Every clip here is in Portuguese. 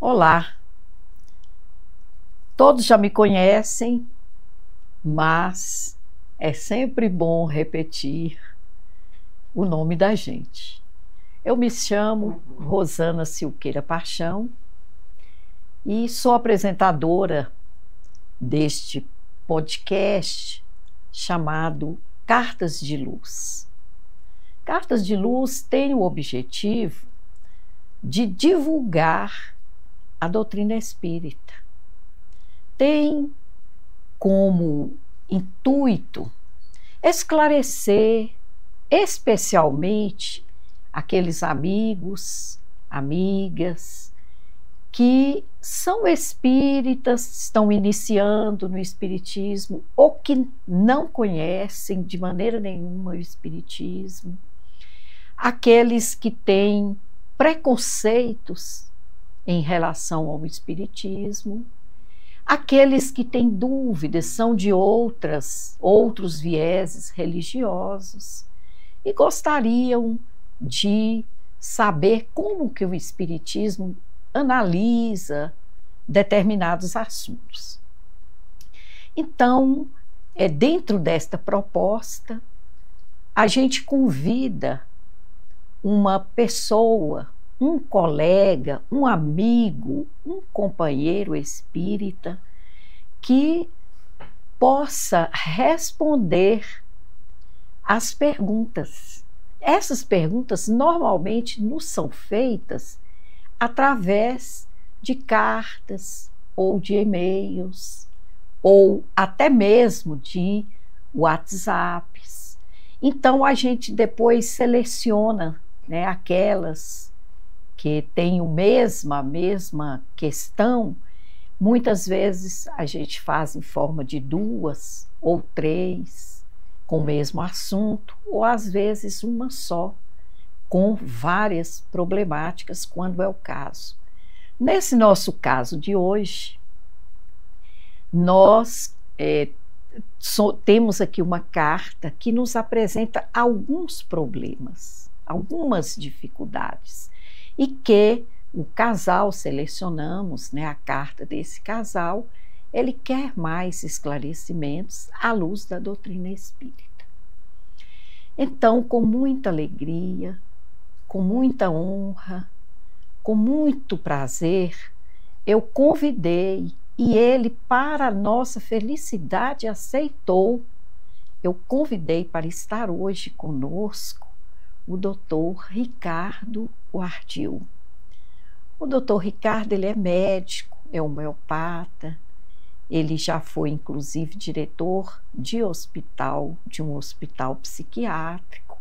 Olá, todos já me conhecem, mas é sempre bom repetir o nome da gente. Eu me chamo Rosana Silqueira Paixão e sou apresentadora deste podcast chamado Cartas de Luz. Cartas de Luz tem o objetivo de divulgar a doutrina espírita. Tem como intuito esclarecer especialmente aqueles amigos, amigas que são espíritas, estão iniciando no espiritismo ou que não conhecem de maneira nenhuma o espiritismo, aqueles que têm preconceitos em relação ao espiritismo, aqueles que têm dúvidas, são de outros vieses religiosos e gostariam de saber como que o espiritismo analisa determinados assuntos. Então, dentro desta proposta, a gente convida uma pessoa, um colega, um amigo, um companheiro espírita que possa responder às perguntas. Essas perguntas normalmente nos são feitas através de cartas ou de e-mails ou até mesmo de WhatsApps. Então a gente depois seleciona, aquelas que têm a mesma questão. Muitas vezes a gente faz em forma de 2 ou 3 com o mesmo assunto, ou às vezes uma só, com várias problemáticas, quando é o caso. Nesse nosso caso de hoje, nós temos aqui uma carta que nos apresenta alguns problemas, algumas dificuldades, e que o casal, selecionamos a carta desse casal, ele quer mais esclarecimentos à luz da doutrina espírita. Então, com muita alegria, com muita honra, com muito prazer, eu convidei e ele, para nossa felicidade, aceitou. Eu convidei para estar hoje conosco o Dr. Ricardo Guardil. O Dr. Ricardo, ele é médico, é homeopata, ele já foi inclusive diretor de um hospital psiquiátrico,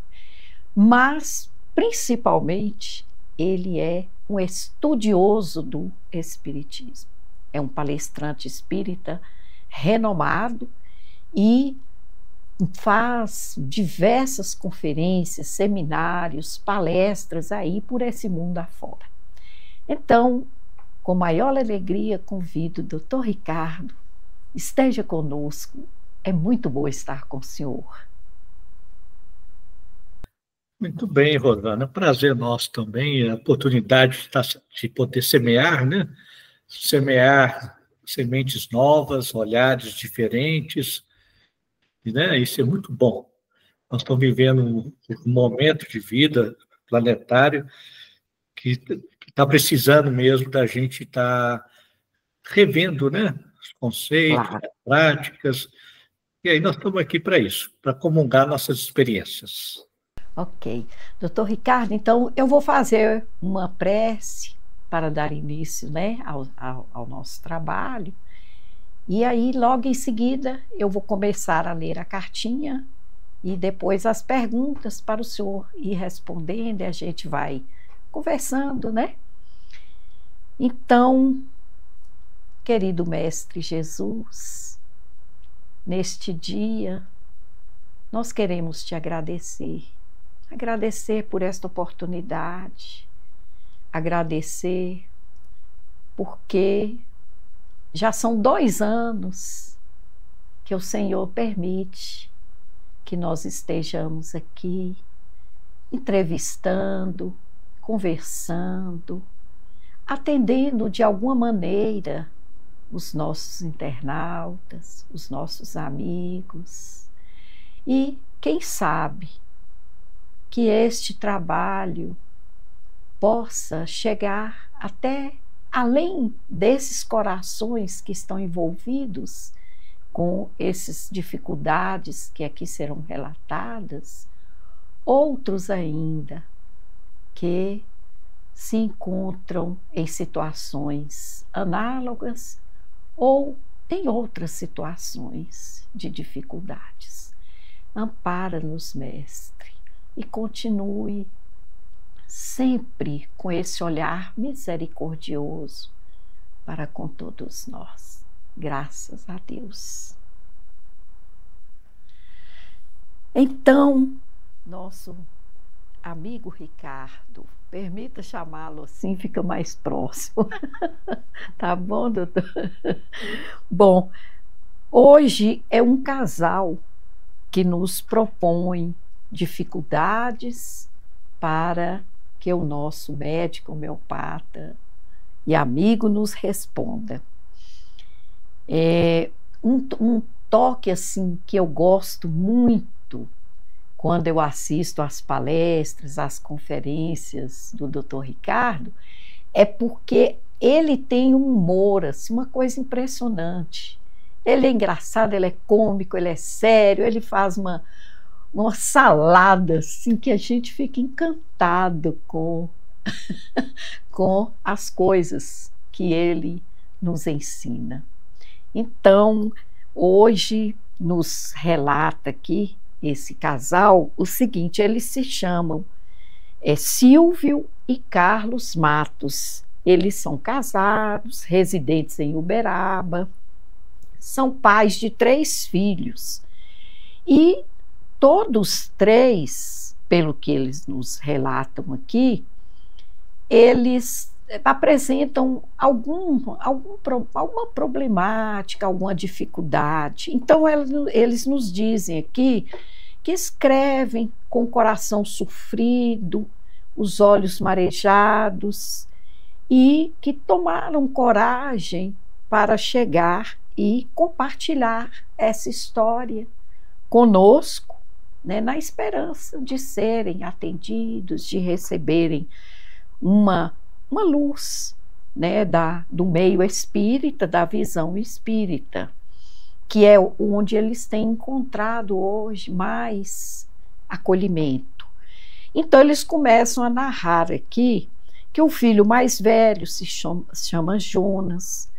mas principalmente ele é um estudioso do espiritismo. É um palestrante espírita renomado e faz diversas conferências, seminários, palestras aí por esse mundo afora. Então, com maior alegria, convido o Dr. Ricardo, esteja conosco, é muito bom estar com o senhor. Muito bem, Rosana, prazer nosso também, a oportunidade de poder semear, semear sementes novas, olhares diferentes, isso é muito bom. Nós estamos vivendo um momento de vida planetário que está precisando mesmo da gente estar revendo, os conceitos, Claro. as práticas, e aí nós estamos aqui para isso, para comungar nossas experiências. Ok. Doutor Ricardo, então eu vou fazer uma prece para dar início ao nosso trabalho, e aí logo em seguida eu vou começar a ler a cartinha e depois as perguntas para o senhor ir respondendo, e a gente vai conversando, Então, querido Mestre Jesus, neste dia nós queremos te agradecer por esta oportunidade, agradecer porque já são 2 anos que o Senhor permite que nós estejamos aqui entrevistando, conversando, atendendo de alguma maneira os nossos internautas, os nossos amigos. E quem sabe que este trabalho possa chegar até além desses corações que estão envolvidos com essas dificuldades que aqui serão relatadas, outros ainda que se encontram em situações análogas ou em outras situações de dificuldades. Ampara-nos, Mestre, e continue sempre com esse olhar misericordioso para com todos nós. Graças a Deus. Então, nosso amigo Ricardo, permita chamá-lo assim, fica mais próximo. Tá bom, doutor? Bom, hoje é um casal que nos propõe dificuldades para que o nosso médico homeopata e amigo nos responda. É um toque assim que eu gosto muito quando eu assisto às palestras, às conferências do Dr. Ricardo, é porque ele tem um humor, assim, uma coisa impressionante. Ele é engraçado, ele é cômico, ele é sério, ele faz uma salada assim, que a gente fica encantado com as coisas que ele nos ensina. Então, hoje nos relata aqui esse casal o seguinte: eles se chamam Silvio e Carlos Matos. Eles são casados, residentes em Uberaba, são pais de 3 filhos e todos 3, pelo que eles nos relatam aqui, eles apresentam alguma problemática, alguma dificuldade. Então, eles nos dizem aqui que escrevem com o coração sofrido, os olhos marejados, e que tomaram coragem para chegar e compartilhar essa história conosco, né, na esperança de serem atendidos, de receberem uma luz, né, do meio espírita, da visão espírita, que é onde eles têm encontrado hoje mais acolhimento. Então eles começam a narrar aqui que o filho mais velho se chama Jonas,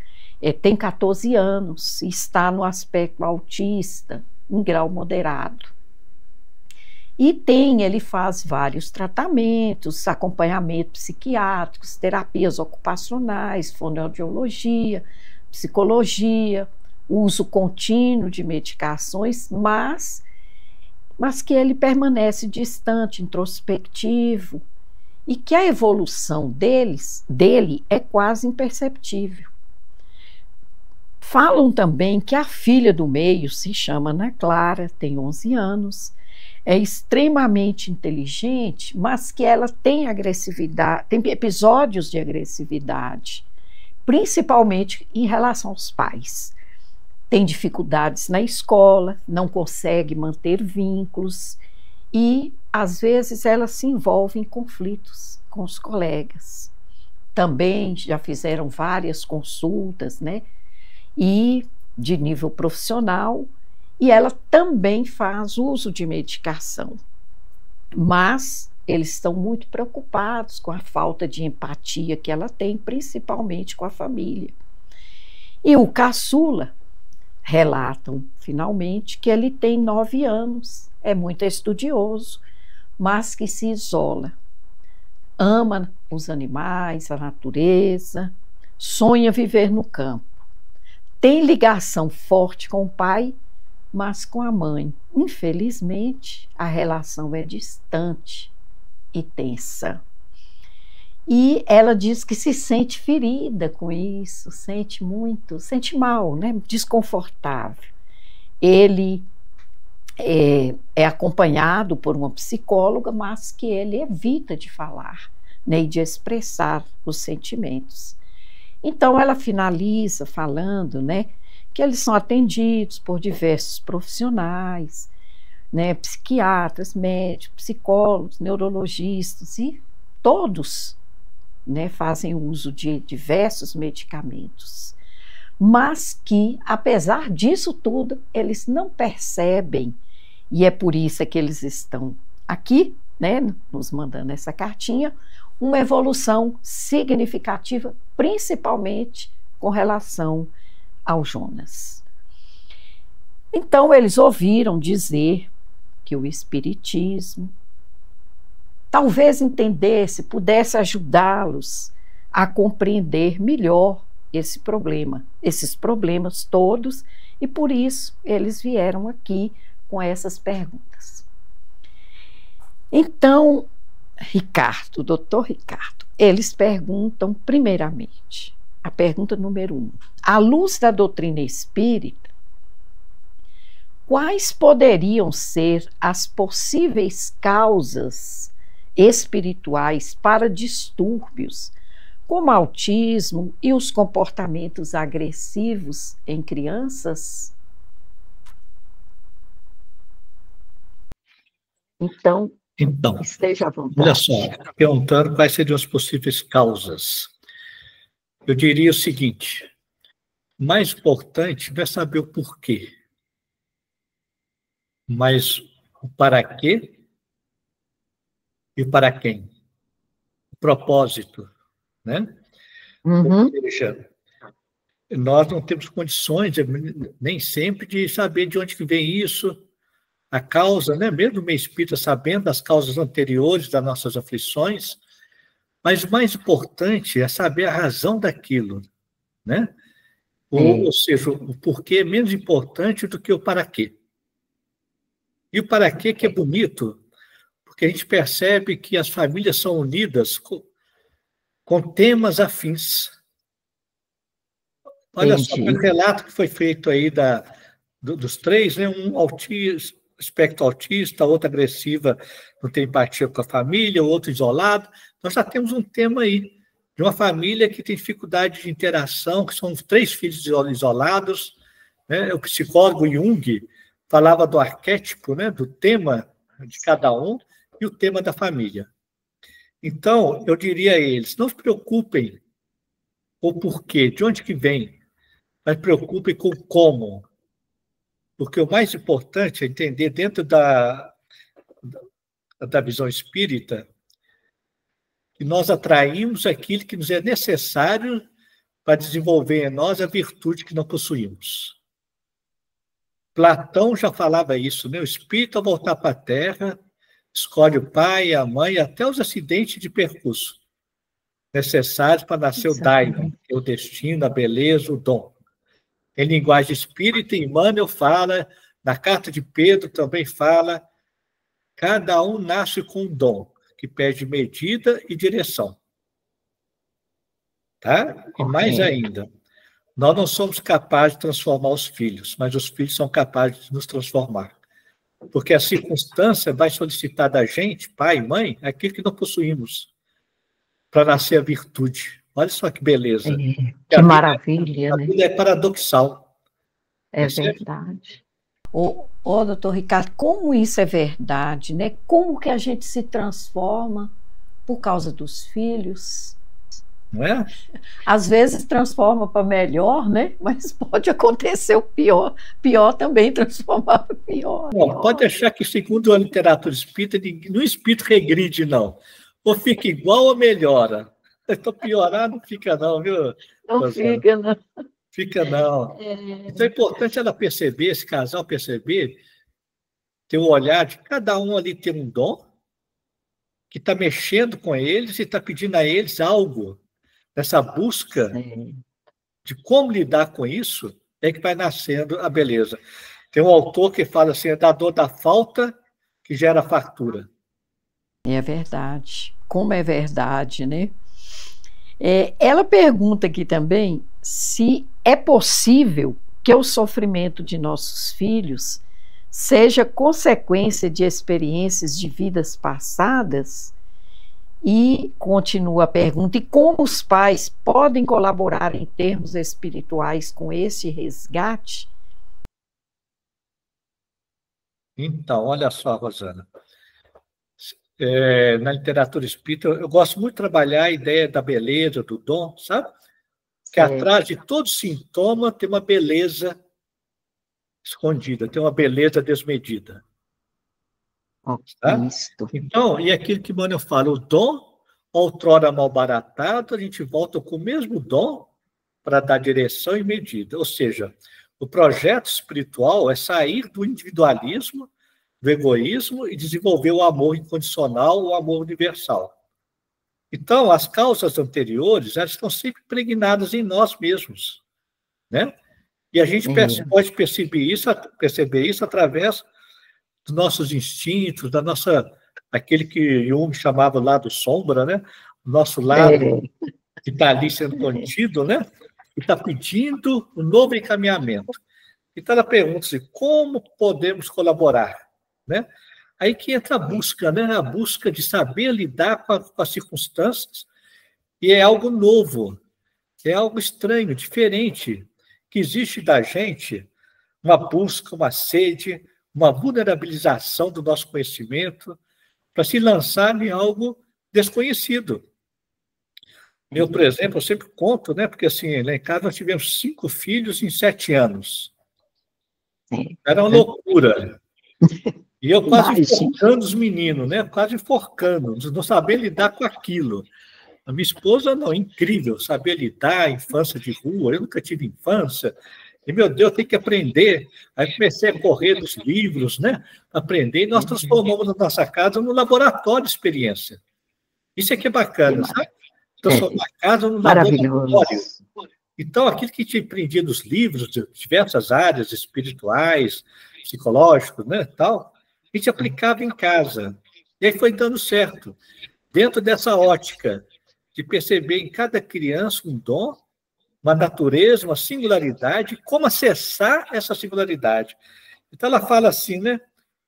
tem 14 anos e está no aspecto autista, em grau moderado. E ele faz vários tratamentos, acompanhamentos psiquiátricos, terapias ocupacionais, fonoaudiologia, psicologia, uso contínuo de medicações, mas que ele permanece distante, introspectivo, e que a evolução dele é quase imperceptível. Falam também que a filha do meio se chama Ana Clara, tem 11 anos, é extremamente inteligente, mas que ela tem agressividade, tem episódios de agressividade, principalmente em relação aos pais. Tem dificuldades na escola, não consegue manter vínculos e, às vezes, ela se envolve em conflitos com os colegas. Também já fizeram várias consultas, né? E de nível profissional, e ela também faz uso de medicação. Mas eles estão muito preocupados com a falta de empatia que ela tem, principalmente com a família. E o caçula relatam, finalmente, que ele tem 9 anos, é muito estudioso, mas que se isola. Ama os animais, a natureza, sonha viver no campo. Tem ligação forte com o pai, mas com a mãe. Infelizmente, a relação é distante e tensa. E ela diz que se sente ferida com isso, sente mal, né? Desconfortável. Ele é acompanhado por uma psicóloga, mas que ele evita de falar né, e de expressar os sentimentos. Então, ela finaliza falando, né, que eles são atendidos por diversos profissionais, né, psiquiatras, médicos, psicólogos, neurologistas, e todos, né, fazem uso de diversos medicamentos. Mas que, apesar disso tudo, eles não percebem, e é por isso que eles estão aqui, né, nos mandando essa cartinha, uma evolução significativa, principalmente com relação ao Jonas. Então, eles ouviram dizer que o Espiritismo talvez entendesse, pudesse ajudá-los a compreender melhor esse problema, esses problemas todos, e por isso eles vieram aqui com essas perguntas. Então, Ricardo, doutor Ricardo, eles perguntam primeiramente, a pergunta número 1, à luz da doutrina espírita, quais poderiam ser as possíveis causas espirituais para distúrbios, como autismo e os comportamentos agressivos em crianças? Então, esteja à vontade. Olha só, perguntando quais seriam as possíveis causas. Eu diria o seguinte, o mais importante não é saber o porquê, mas o para quê e o para quem. O propósito, né? Uhum. Ou seja, nós não temos condições, nem sempre, de saber de onde que vem isso, a causa, né? Mesmo o meio espírita sabendo das causas anteriores das nossas aflições, mas o mais importante é saber a razão daquilo, né? Ou seja, o porquê é menos importante do que o para quê. E o para quê que é bonito, porque a gente percebe que as famílias são unidas com temas afins. Olha só, o relato que foi feito aí dos três, né? Um autista, espectro autista, outra agressiva, não tem empatia com a família, o outro isolado. Nós já temos um tema aí, de uma família que tem dificuldade de interação, que são 3 filhos isolados, né? O psicólogo Jung falava do arquétipo, né? Do tema de cada um e o tema da família. Então, eu diria a eles, não se preocupem com o porquê, de onde que vem, mas preocupem com o como. Porque o mais importante é entender, dentro da visão espírita, que nós atraímos aquilo que nos é necessário para desenvolver em nós a virtude que não possuímos. Platão já falava isso, né? O espírito, ao voltar para a Terra, escolhe o pai, a mãe, até os acidentes de percurso necessários para nascer o daimon, que é o destino, a beleza, o dom. Em linguagem espírita, Emmanuel fala, na carta de Pedro também fala, cada um nasce com um dom, que pede medida e direção. Tá? E mais ainda, nós não somos capazes de transformar os filhos, mas os filhos são capazes de nos transformar. Porque a circunstância vai solicitar da gente, pai e mãe, aquilo que não possuímos, para nascer a virtude. Olha só que beleza. Que maravilha, né? A vida é paradoxal. É verdade. Doutor Ricardo, como isso é verdade, né? Como que a gente se transforma por causa dos filhos? Não é? Às vezes transforma para melhor, né? Mas pode acontecer o pior. Pior também transformar para pior. Não, pode achar que, segundo a literatura espírita, no espírito regride, não. Ou fica igual ou melhora. Então, piorar não fica não, viu? Não fica, não. Fica não. Então, é importante ela perceber, esse casal perceber, ter o olhar de cada um ali ter um dom, que está mexendo com eles e está pedindo a eles algo. Nessa busca de como lidar com isso, é que vai nascendo a beleza. Tem um autor que fala assim, é da dor da falta que gera fartura. É verdade. Como é verdade, né? Ela pergunta aqui também se é possível que o sofrimento de nossos filhos seja consequência de experiências de vidas passadas E continua a pergunta: e como os pais podem colaborar em termos espirituais com esse resgate? Então, olha só, Rosana. Na literatura espírita, eu gosto muito de trabalhar a ideia da beleza, do dom, sabe? Que atrás de todo sintoma tem uma beleza escondida, tem uma beleza desmedida. Tá? Então, e aquilo que Manuel fala, o dom, outrora malbaratado, a gente volta com o mesmo dom para dar direção e medida. Ou seja, o projeto espiritual é sair do individualismo, do egoísmo e desenvolver o amor incondicional, o amor universal. Então, as causas anteriores, elas estão sempre impregnadas em nós mesmos, né? E a gente pode perceber isso através dos nossos instintos, da nossa, aquele que Jung chamava lado sombra, né? O nosso lado que está ali sendo contido, né? E está pedindo um novo encaminhamento. Então, ela pergunta-se, como podemos colaborar, né? Aí que entra a busca, né? A busca de saber lidar com as circunstâncias, e é algo novo, é algo estranho, diferente, que existe da gente uma busca, uma sede, uma vulnerabilização do nosso conhecimento para se lançar em algo desconhecido. Eu, por exemplo, eu sempre conto, né? Porque assim, lá em casa nós tivemos 5 filhos em 7 anos. Era uma loucura. E eu quase enforcando os meninos, né? Quase enforcando, não saber lidar com aquilo. A minha esposa, não, incrível, saber lidar, infância de rua, eu nunca tive infância. E, meu Deus, tem que aprender. Aí comecei a correr dos livros, né? Aprender, e nós transformamos a nossa casa num laboratório de experiência. Isso aqui é bacana, sabe? Transformar a casa num laboratório. Então, aquilo que te aprendia nos livros, de diversas áreas espirituais, psicológicos, né, tal, a gente aplicava em casa. E aí foi dando certo. Dentro dessa ótica de perceber em cada criança um dom, uma natureza, uma singularidade, como acessar essa singularidade. Então, ela fala assim, né?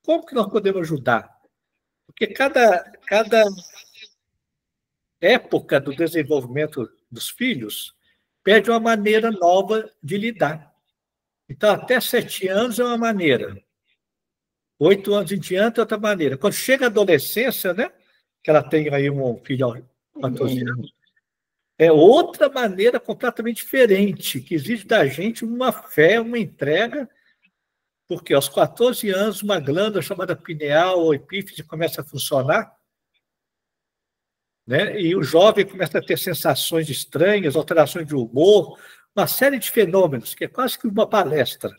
Como que nós podemos ajudar? Porque cada época do desenvolvimento dos filhos pede uma maneira nova de lidar. Então, até 7 anos é uma maneira. 8 anos em diante é outra maneira. Quando chega a adolescência, né? Que ela tem aí um filho aos 14 anos, é outra maneira completamente diferente, que exige da gente uma fé, uma entrega, porque aos 14 anos uma glândula chamada pineal ou epífise começa a funcionar, né? E o jovem começa a ter sensações estranhas, alterações de humor, uma série de fenômenos, que é quase que uma palestra,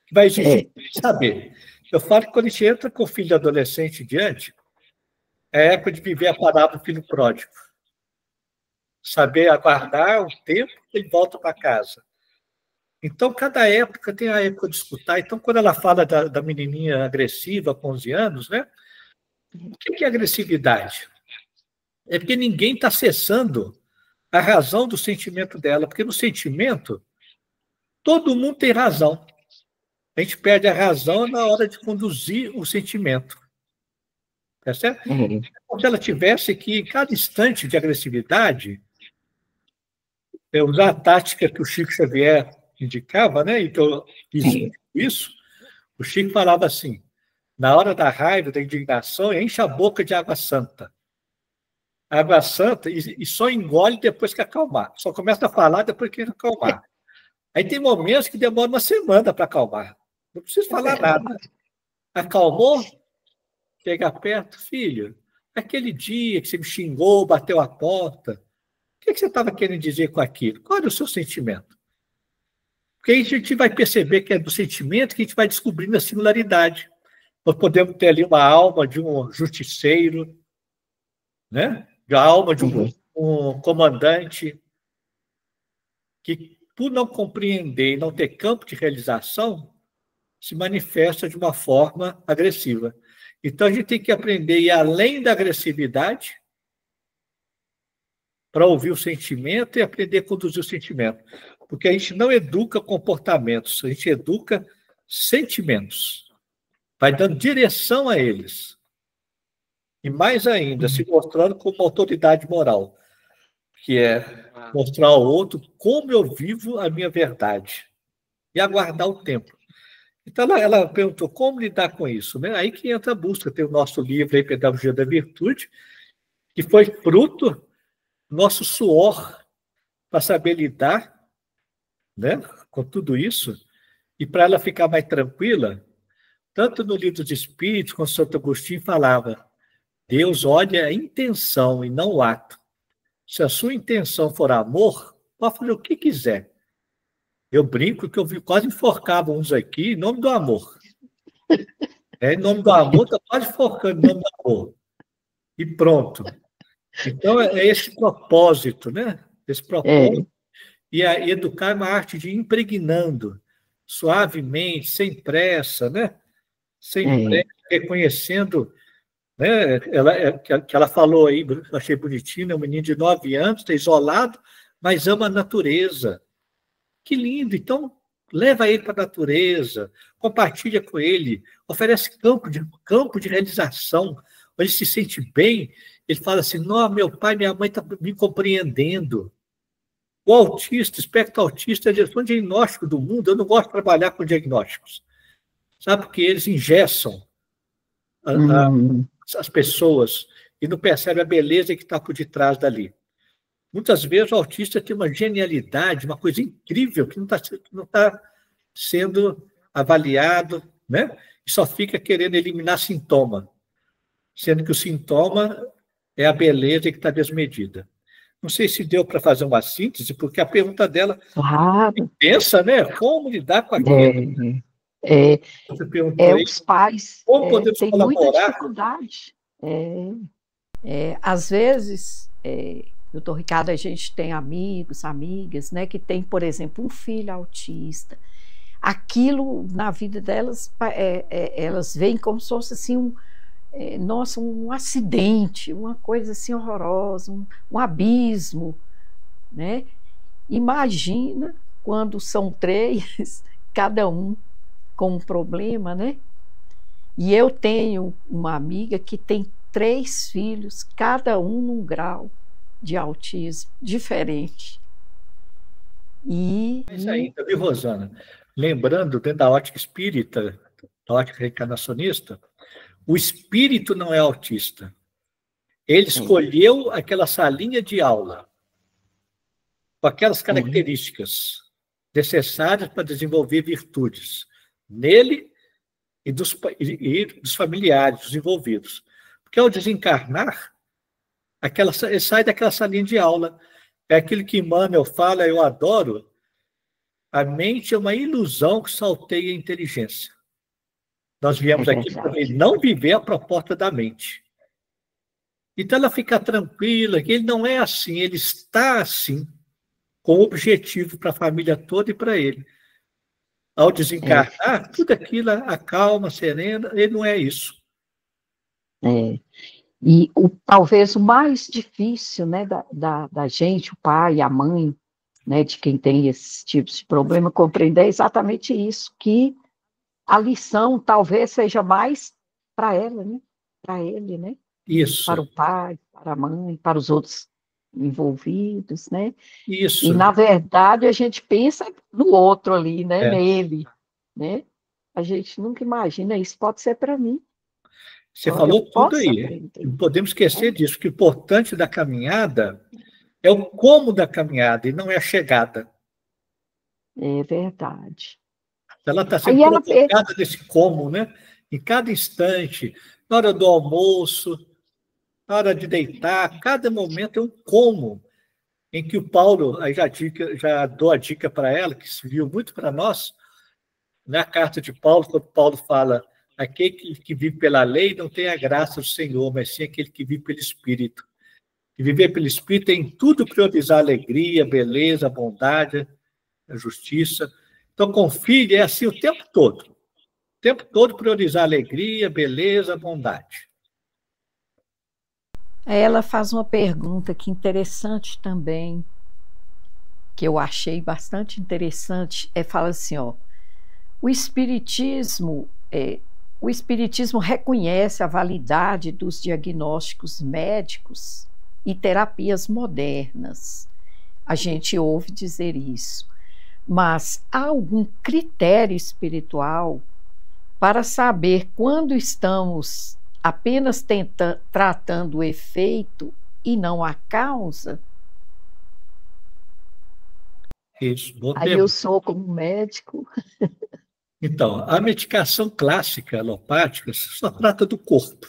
que vai exigir saber. Eu falo que quando a gente entra com o filho adolescente diante, é a época de viver a parábola do filho pródigo. Saber aguardar o tempo que ele volta para casa. Então, cada época tem a época de escutar. Então, quando ela fala da menininha agressiva com 11 anos, né? O que é agressividade? É porque ninguém está acessando a razão do sentimento dela, porque no sentimento, todo mundo tem razão. A gente perde a razão na hora de conduzir o sentimento. Tá certo? Como se ela tivesse que, em cada instante de agressividade, usar a tática que o Chico Xavier indicava, né? Então, isso, o Chico falava assim, na hora da raiva, da indignação, enche a boca de água santa. Água santa, e só engole depois que acalmar. Só começa a falar depois que acalmar. Aí tem momentos que demora uma semana para acalmar. Não precisa falar nada. Acalmou? Chega perto, filho, aquele dia que você me xingou, bateu a porta, o que você estava querendo dizer com aquilo? Qual era o seu sentimento? Porque aí a gente vai perceber que é do sentimento que a gente vai descobrindo a singularidade. Nós podemos ter ali uma alma de um justiceiro, né? A alma de um comandante que, por não compreender e não ter campo de realização, se manifesta de uma forma agressiva. Então, a gente tem que aprender a ir além da agressividade para ouvir o sentimento e aprender a conduzir o sentimento. Porque a gente não educa comportamentos, a gente educa sentimentos. Vai dando direção a eles. E mais ainda, se mostrando como uma autoridade moral, que é mostrar ao outro como eu vivo a minha verdade e aguardar o tempo. Então, ela perguntou como lidar com isso, né? Aí que entra a busca. Tem o nosso livro aí, Pedagogia da Virtude, que foi fruto do nosso suor para saber lidar, né, com tudo isso. E para ela ficar mais tranquila, tanto no Livro dos Espíritos, como Santo Agostinho falava, Deus olha a intenção e não o ato. Se a sua intenção for amor, pode fazer o que quiser. Eu brinco que eu quase enforcava uns aqui em nome do amor. Em nome do amor, está quase enforcando em nome do amor. E pronto. Então, é esse propósito, né? Esse propósito. E educar é uma arte de ir impregnando, suavemente, sem pressa, né? Sem pressa, reconhecendo, né? Que ela falou aí, eu achei bonitinho, é um menino de 9 anos, está isolado, mas ama a natureza. Que lindo! Então, leva ele para a natureza, compartilha com ele, oferece campo de realização, onde ele se sente bem. Ele fala assim, não, meu pai, minha mãe estão me compreendendo. O autista, espectro autista, é a direção diagnóstico do mundo. Eu não gosto de trabalhar com diagnósticos, sabe? Porque eles engessam as pessoas e não percebem a beleza que está por detrás dali. Muitas vezes o autista tem uma genialidade, uma coisa incrível que não tá sendo avaliado, né? E só fica querendo eliminar sintoma, sendo que o sintoma é a beleza que está desmedida. Não sei se deu para fazer uma síntese, porque a pergunta dela pensa, né? Como lidar com aquilo? Você perguntou aí, os pais têm muita dificuldade. Às vezes, doutor Ricardo, a gente tem amigos, amigas, né, que tem, por exemplo, um filho autista. Aquilo, na vida delas, elas veem como se fosse assim, um acidente, uma coisa assim horrorosa, um abismo, né? Imagina quando são 3, cada um com um problema, né? E eu tenho uma amiga que tem 3 filhos, cada um num grau de autismo diferente. Isso ainda, viu, Rosana? Lembrando, dentro da ótica espírita, da ótica reencarnacionista, o espírito não é autista. Ele escolheu aquela salinha de aula com aquelas características necessárias para desenvolver virtudes nele e dos familiares, dos envolvidos. Porque ao desencarnar, ele sai daquela salinha de aula. É aquilo que Emmanuel fala, eu adoro. A mente é uma ilusão que salteia a inteligência. Nós viemos aqui para não viver a proposta da mente. Então ela fica tranquila, que ele não é assim, ele está assim, com objetivo para a família toda e para ele. Ao desencarnar, tudo aquilo acalma, serena, ele não é isso. E talvez o mais difícil, né, da gente, o pai, a mãe, né, de quem tem esses tipos de problema, compreender é exatamente isso, que a lição talvez seja mais para ela, né, para ele, né? Isso. Para o pai, para a mãe, para os outros envolvidos, né? Isso. E, na verdade, a gente pensa no outro ali, né? Nele, né? A gente nunca imagina, isso pode ser para mim. Você falou tudo aí. Não podemos esquecer disso, que o importante da caminhada é o como da caminhada e não é a chegada. É verdade. Ela está sendo provocada nesse como, né? Em cada instante, na hora do almoço, na hora de deitar, cada momento é um como, em que o Paulo, aí já dou a dica para ela, que serviu muito para nós, na carta de Paulo, quando Paulo fala, aquele que vive pela lei não tem a graça do Senhor, mas sim aquele que vive pelo Espírito. E viver pelo Espírito é em tudo priorizar a alegria, a beleza, a bondade, a justiça. Então, com filho é assim o tempo todo. O tempo todo priorizar a alegria, a beleza, a bondade. Ela faz uma pergunta que interessante também, que eu achei bastante interessante, fala assim, ó, o Espiritismo o Espiritismo reconhece a validade dos diagnósticos médicos e terapias modernas. A gente ouve dizer isso. Mas há algum critério espiritual para saber quando estamos apenas tratando o efeito e não a causa? Isso, bom Aí tempo. eu sou como médico. Então, a medicação clássica alopática só trata do corpo,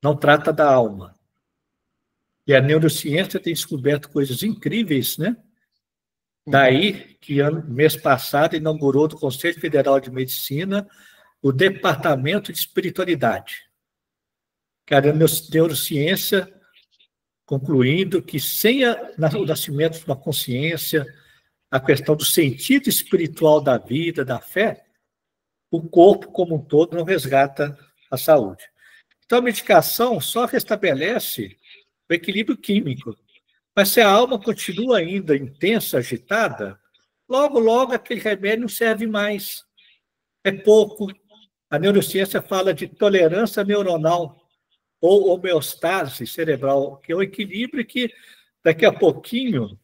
não trata da alma. E a neurociência tem descoberto coisas incríveis, né? Daí que mês passado inaugurou do Conselho Federal de Medicina o Departamento de Espiritualidade, que é a neurociência concluindo que sem o nascimento de uma consciência, a questão do sentido espiritual da vida, da fé, o corpo como um todo não resgata a saúde. Então, a medicação só restabelece o equilíbrio químico. Mas se a alma continua ainda intensa, agitada, logo, logo aquele remédio não serve mais. É pouco. A neurociência fala de tolerância neuronal ou homeostase cerebral, que é o equilíbrio que, daqui a pouquinho,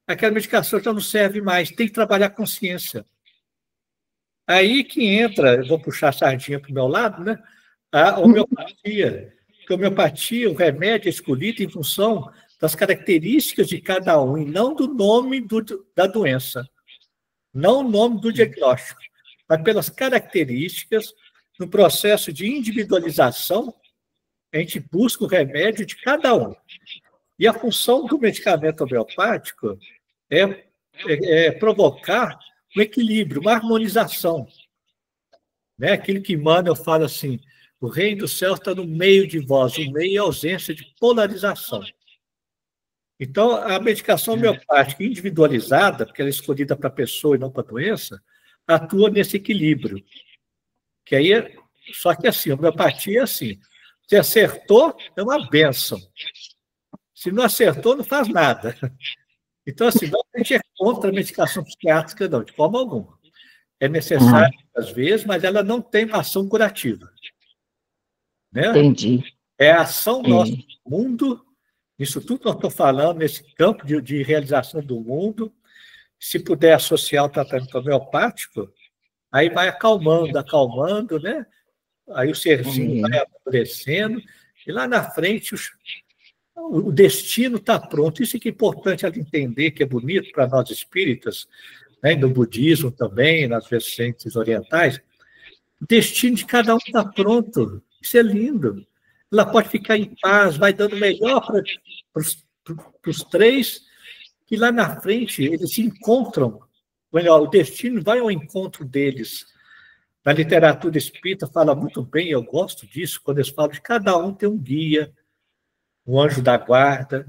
aquela medicação já não serve mais. Tem que trabalhar a consciência. Aí que entra, eu vou puxar a sardinha para o meu lado, né? A homeopatia. Porque a homeopatia, o remédio é escolhido em função das características de cada um, e não do nome da doença, não o nome do diagnóstico, mas pelas características, no processo de individualização, a gente busca o remédio de cada um. E a função do medicamento homeopático é provocar um equilíbrio, uma harmonização. Né? Aquilo que Emmanuel fala assim, o reino do céu está no meio de vós, o meio é a ausência de polarização. Então, a medicação homeopática individualizada, porque ela é escolhida para a pessoa e não para a doença, atua nesse equilíbrio. Que aí, só que assim, a homeopatia é assim, se acertou, é uma bênção. Se não acertou, não faz nada. Então, assim, não a gente é contra a medicação psiquiátrica, não, de forma alguma. É necessário, às vezes, mas ela não tem uma ação curativa. Né? Entendi. É a ação nossa no mundo, isso tudo que eu estou falando, nesse campo de realização do mundo, se puder associar o tratamento homeopático, aí vai acalmando, né? Aí o serzinho vai amadurecendo, e lá na frente o destino está pronto. Isso que é importante ela entender, que é bonito para nós espíritas, né? No budismo também, nas vertentes orientais, o destino de cada um está pronto. Isso é lindo. Ela pode ficar em paz, vai dando melhor para os três, que lá na frente eles se encontram. Melhor, o destino vai ao encontro deles. Na literatura espírita fala muito bem, eu gosto disso, quando eles falam de cada um tem um guia, um anjo da guarda,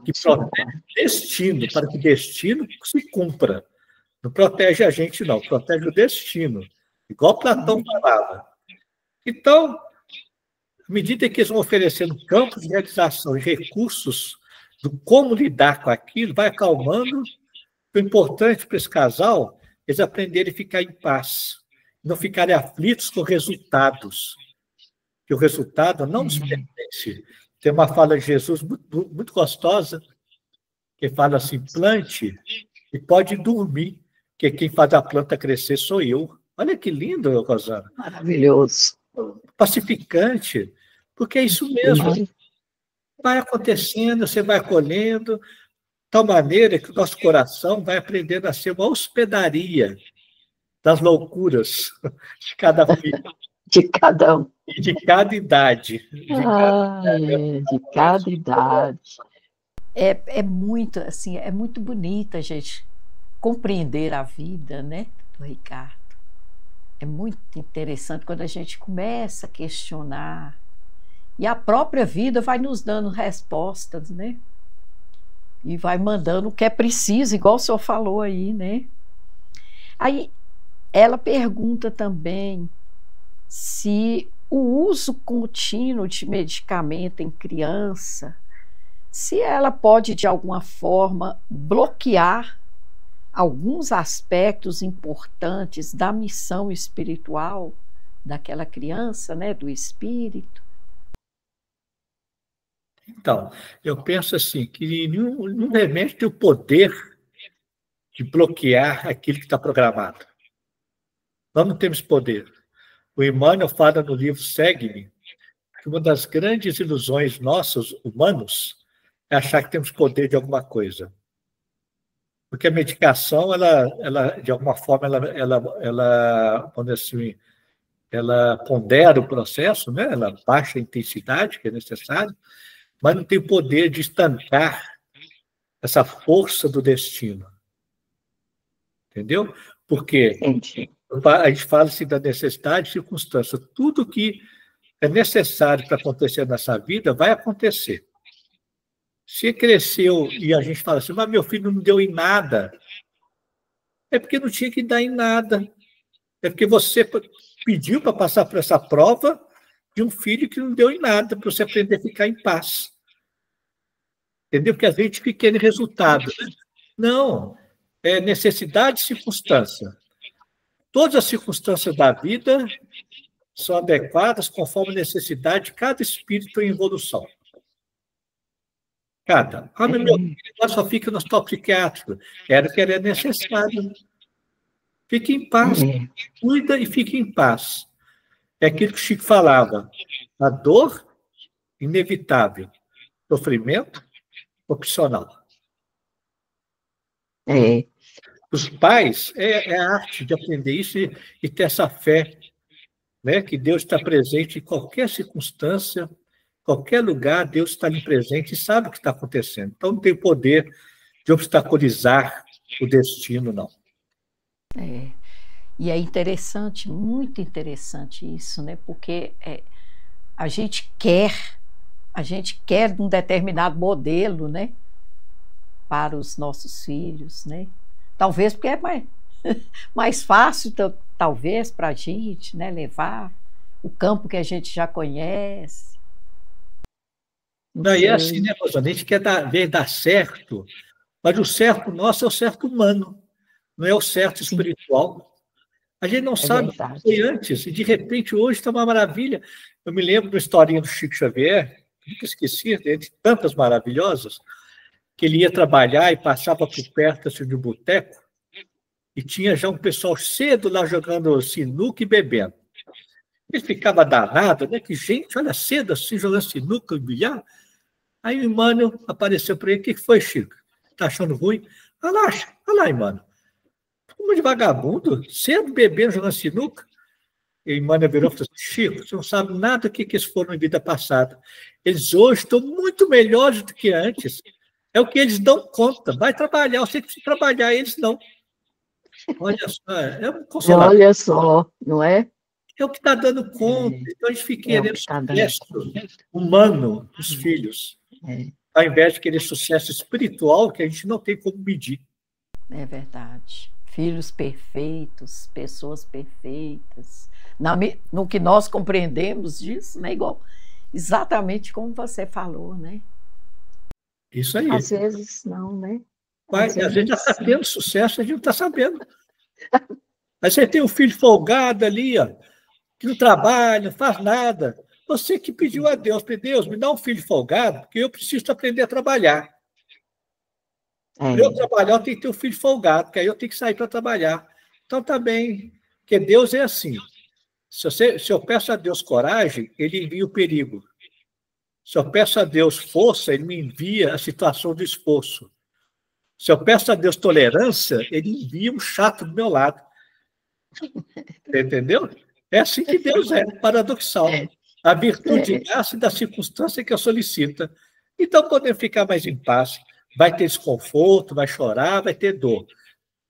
que protege o destino, para que o destino se cumpra. Não protege a gente, não, protege o destino. Igual Platão falava. Então, à medida que eles vão oferecendo campos de realização e recursos do como lidar com aquilo, vai acalmando. O importante para esse casal é eles aprenderem a ficar em paz, não ficarem aflitos com resultados, que o resultado não nos pertence. Tem uma fala de Jesus muito gostosa, que fala assim, plante e pode dormir, que quem faz a planta crescer sou eu. Olha que lindo, Rosana. Maravilhoso. Pacificante, porque é isso mesmo. Vai acontecendo, você vai colhendo, de tal maneira que o nosso coração vai aprendendo a ser uma hospedaria das loucuras de cada filho. De cada um. E de cada idade. De cada idade. É muito, assim, é muito bonita a gente compreender a vida, né, do Ricardo. É muito interessante quando a gente começa a questionar. E a própria vida vai nos dando respostas, né? E vai mandando o que é preciso, igual o senhor falou aí, né? Aí ela pergunta também se o uso contínuo de medicamento em criança, se ela pode, de alguma forma, bloquear alguns aspectos importantes da missão espiritual, daquela criança, né, do espírito. Então, eu penso assim, que nenhum remédio tem o poder de bloquear aquilo que está programado. Nós não temos poder. O Emmanuel fala no livro Segue-me que uma das grandes ilusões nossas, humanos, é achar que temos poder de alguma coisa. Porque a medicação, de alguma forma, vamos dizer assim, ela pondera o processo, né? Ela baixa a intensidade que é necessário, mas não tem o poder de estancar essa força do destino. Entendeu? Porque a gente fala assim, da necessidade e circunstância. Tudo que é necessário para acontecer nessa vida vai acontecer. Se cresceu e a gente fala assim, mas meu filho não deu em nada, é porque não tinha que dar em nada. É porque você pediu para passar por essa prova de um filho que não deu em nada, para você aprender a ficar em paz. Entendeu? Porque a gente fica em resultado. Não, é necessidade e circunstância. Todas as circunstâncias da vida são adequadas conforme a necessidade de cada espírito em evolução. Cada. Meu filho só fica no hospital psiquiátrico. Era o que era necessário. Fique em paz. Cuida e fique em paz. É aquilo que o Chico falava. A dor, inevitável. Sofrimento, opcional. Os pais, é a arte de aprender isso e ter essa fé, né? Que Deus está presente em qualquer circunstância, qualquer lugar, Deus está ali presente e sabe o que está acontecendo. Então, não tem poder de obstaculizar o destino, não. E é interessante, muito interessante isso, né? Porque a gente quer um determinado modelo, né? Para os nossos filhos, né? Talvez porque é mais fácil, talvez, para a gente, né? Levar o campo que a gente já conhece. Não, e é assim, né, Rosana? A gente quer ver dar certo, mas o certo nosso é o certo humano, não é o certo espiritual. A gente não sabe o que foi antes, e de repente hoje está uma maravilha. Eu me lembro de uma historinha do Chico Xavier, nunca esqueci, entre tantas maravilhosas, que ele ia trabalhar e passava por perto assim, de um boteco, e tinha já um pessoal cedo lá jogando sinuca e bebendo. Ele ficava danado, né? Que gente, olha, cedo assim, jogando sinuca e bilhar. Aí o Emmanuel apareceu para ele, o que foi, Chico? Está achando ruim? Olha lá, Emmanuel. Como de vagabundo, cedo bebendo, jogando sinuca. E Emmanuel virou e falou assim, Chico, você não sabe nada do que eles foram em vida passada. Eles hoje estão muito melhores do que antes. É o que eles dão conta. Vai trabalhar, você precisa trabalhar, eles não. Olha só, é um consolador. Olha só, não é? É o que está dando conta. Então a gente fica querendo sucesso humano dos filhos, ao invés de querer sucesso espiritual, que a gente não tem como medir. É verdade. Filhos perfeitos, pessoas perfeitas. No que nós compreendemos disso, né? Igual, exatamente como você falou, né? Isso aí. Às vezes não, né? Mas a gente já está tendo sucesso, a gente não está sabendo. Aí você tem um filho folgado ali, ó, que não trabalha, não faz nada. Você que pediu a Deus, Deus, me dá um filho folgado, porque eu preciso aprender a trabalhar. Para eu trabalhar, eu tenho que ter um filho folgado, porque aí eu tenho que sair para trabalhar. Então tá bem, porque Deus é assim. Se eu peço a Deus coragem, ele envia o perigo. Se eu peço a Deus força, ele me envia a situação do esforço. Se eu peço a Deus tolerância, ele envia um chato do meu lado. Entendeu? É assim que Deus é, paradoxal. A virtude nasce da circunstância que eu solicito. Então podemos ficar mais em paz. Vai ter desconforto, vai chorar, vai ter dor.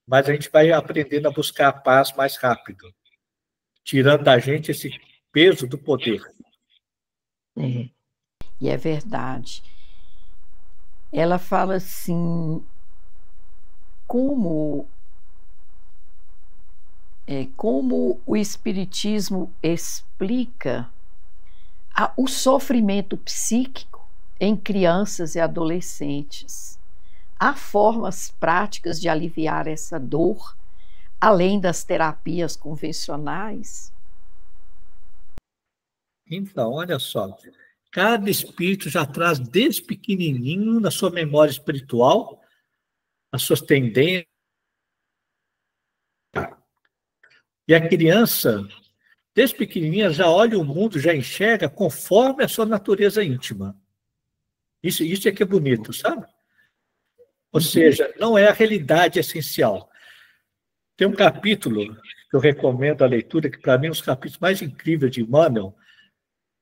Mas a gente vai aprendendo a buscar a paz mais rápido, tirando da gente esse peso do poder. E é verdade. Ela fala assim, como o Espiritismo explica o sofrimento psíquico em crianças e adolescentes. Há formas práticas de aliviar essa dor, além das terapias convencionais? Então, olha só. Cada espírito já traz desde pequenininho na sua memória espiritual as suas tendências. E a criança, desde pequenininha, já olha o mundo, já enxerga conforme a sua natureza íntima. Isso é que é bonito, sabe? Ou seja, não é a realidade essencial. Tem um capítulo que eu recomendo a leitura, que para mim é um dos capítulos mais incríveis de Emmanuel,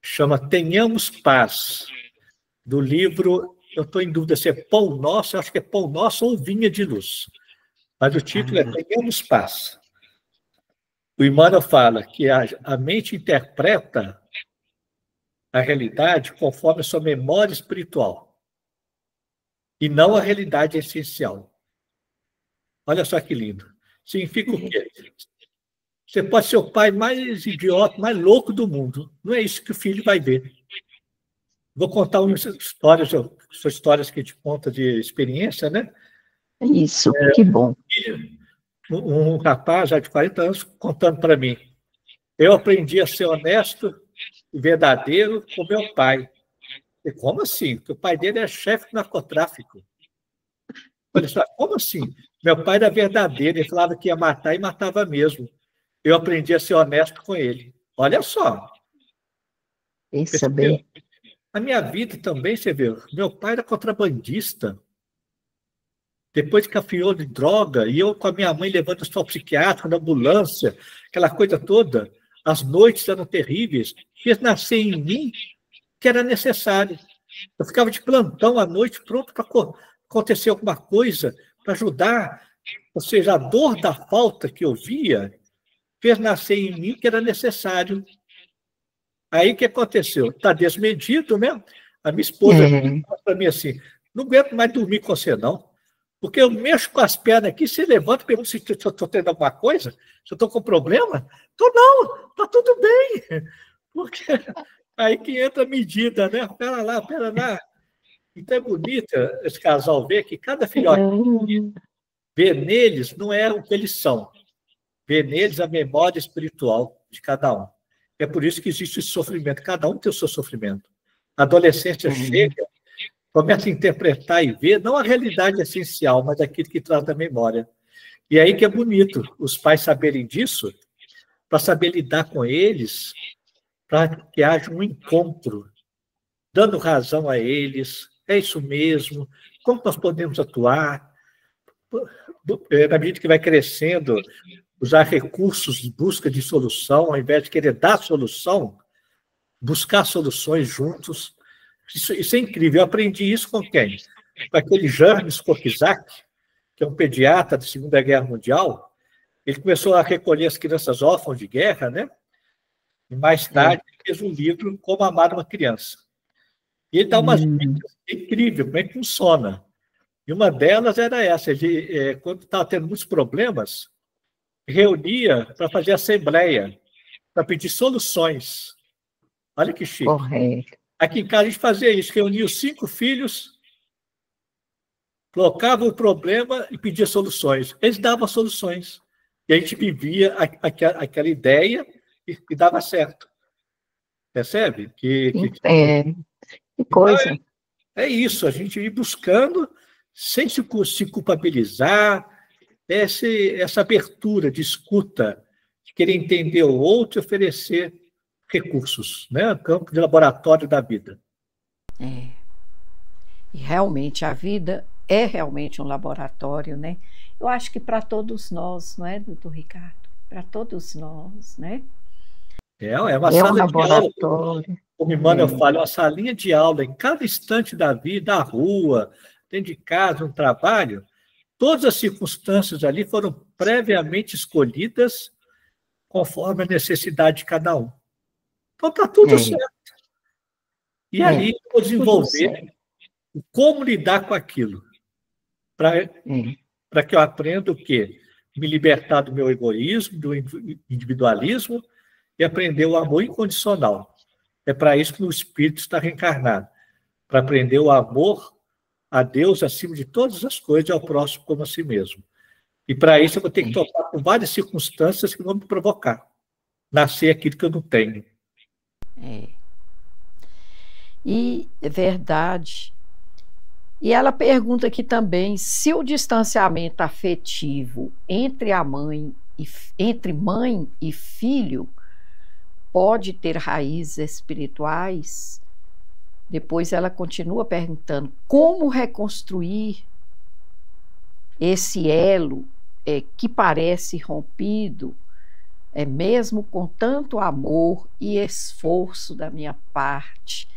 chama Tenhamos Paz, do livro, eu estou em dúvida se é Pão Nosso, eu acho que é Pão Nosso ou Vinha de Luz. Mas o título é Tenhamos Paz. O Emmanuel fala que a mente interpreta a realidade conforme a sua memória espiritual e não a realidade essencial. Olha só que lindo. Significa o quê? Você pode ser o pai mais idiota, mais louco do mundo. Não é isso que o filho vai ver. Vou contar umas histórias, são histórias que a gente conta de experiência, né? Isso, que bom. Um rapaz já de 40 anos contando para mim. Eu aprendi a ser honesto e verdadeiro com meu pai. E como assim? Porque o pai dele é chefe do narcotráfico. Eu falei, como assim? Meu pai era verdadeiro, ele falava que ia matar e matava mesmo. Eu aprendi a ser honesto com ele. Olha só. Pensa bem. A minha vida também, você vê, meu pai era contrabandista. Depois que afiou de droga, e eu com a minha mãe levando o hospital psiquiátrico, na ambulância, aquela coisa toda, as noites eram terríveis, fez nascer em mim que era necessário. Eu ficava de plantão à noite, pronto para acontecer alguma coisa, para ajudar. Ou seja, a dor da falta que eu via fez nascer em mim que era necessário. Aí o que aconteceu? Está desmedido, né? A minha esposa falou para mim assim, não aguento mais dormir com você, não. Porque eu mexo com as pernas aqui, você levanta e pergunta se eu estou tendo alguma coisa, se eu estou com problema. Estou não, está tudo bem. Porque aí que entra a medida, né? Pera lá. Então é bonito esse casal ver que cada filhote vê neles não é o que eles são. Vê neles a memória espiritual de cada um. É por isso que existe esse sofrimento. Cada um tem o seu sofrimento. A adolescência chega, começa a interpretar e ver, não a realidade essencial, mas aquilo que traz da memória. E aí que é bonito os pais saberem disso, para saber lidar com eles, para que haja um encontro, dando razão a eles, é isso mesmo, como nós podemos atuar, na medida que vai crescendo, usar recursos de busca de solução, ao invés de querer dar solução, buscar soluções juntos. Isso é incrível. Eu aprendi isso com quem? Com aquele James Kokizak, que é um pediatra da Segunda Guerra Mundial. Ele começou a recolher as crianças órfãs de guerra, né? E mais tarde fez um livro Como Amar uma Criança. E ele dá umas dicas incríveis, como é que funciona. E uma delas era essa, ele, quando estava tendo muitos problemas, reunia para fazer assembleia, para pedir soluções. Olha que chique. Correto. Aqui em casa a gente fazia isso, reunia os 5 filhos, colocava o problema e pedia soluções. Eles davam soluções. E a gente vivia aquela ideia e dava certo. Percebe? Que coisa. Então, é isso, a gente ir buscando, sem se culpabilizar, essa abertura de escuta, de querer entender o outro e oferecer recursos, né? Campo de laboratório da vida. E realmente a vida é realmente um laboratório, né? Eu acho que para todos nós, não é, doutor Ricardo? Para todos nós, né? É uma sala um de aula, como Emmanuel fala, uma salinha de aula em cada instante da vida, da rua, dentro de casa, no trabalho. Todas as circunstâncias ali foram previamente escolhidas conforme a necessidade de cada um. Então está tudo certo. E ali eu vou desenvolver como lidar com aquilo. Para que eu aprenda o quê? Me libertar do meu egoísmo, do individualismo e aprender o amor incondicional. É para isso que o espírito está reencarnado. Para aprender o amor a Deus acima de todas as coisas e ao próximo como a si mesmo. E para isso eu vou ter que topar com várias circunstâncias que vão me provocar. Nascer aquilo que eu não tenho. E é verdade. E ela pergunta aqui também se o distanciamento afetivo entre mãe e filho pode ter raízes espirituais. Depois ela continua perguntando como reconstruir esse elo que parece rompido, mesmo com tanto amor e esforço da minha parte.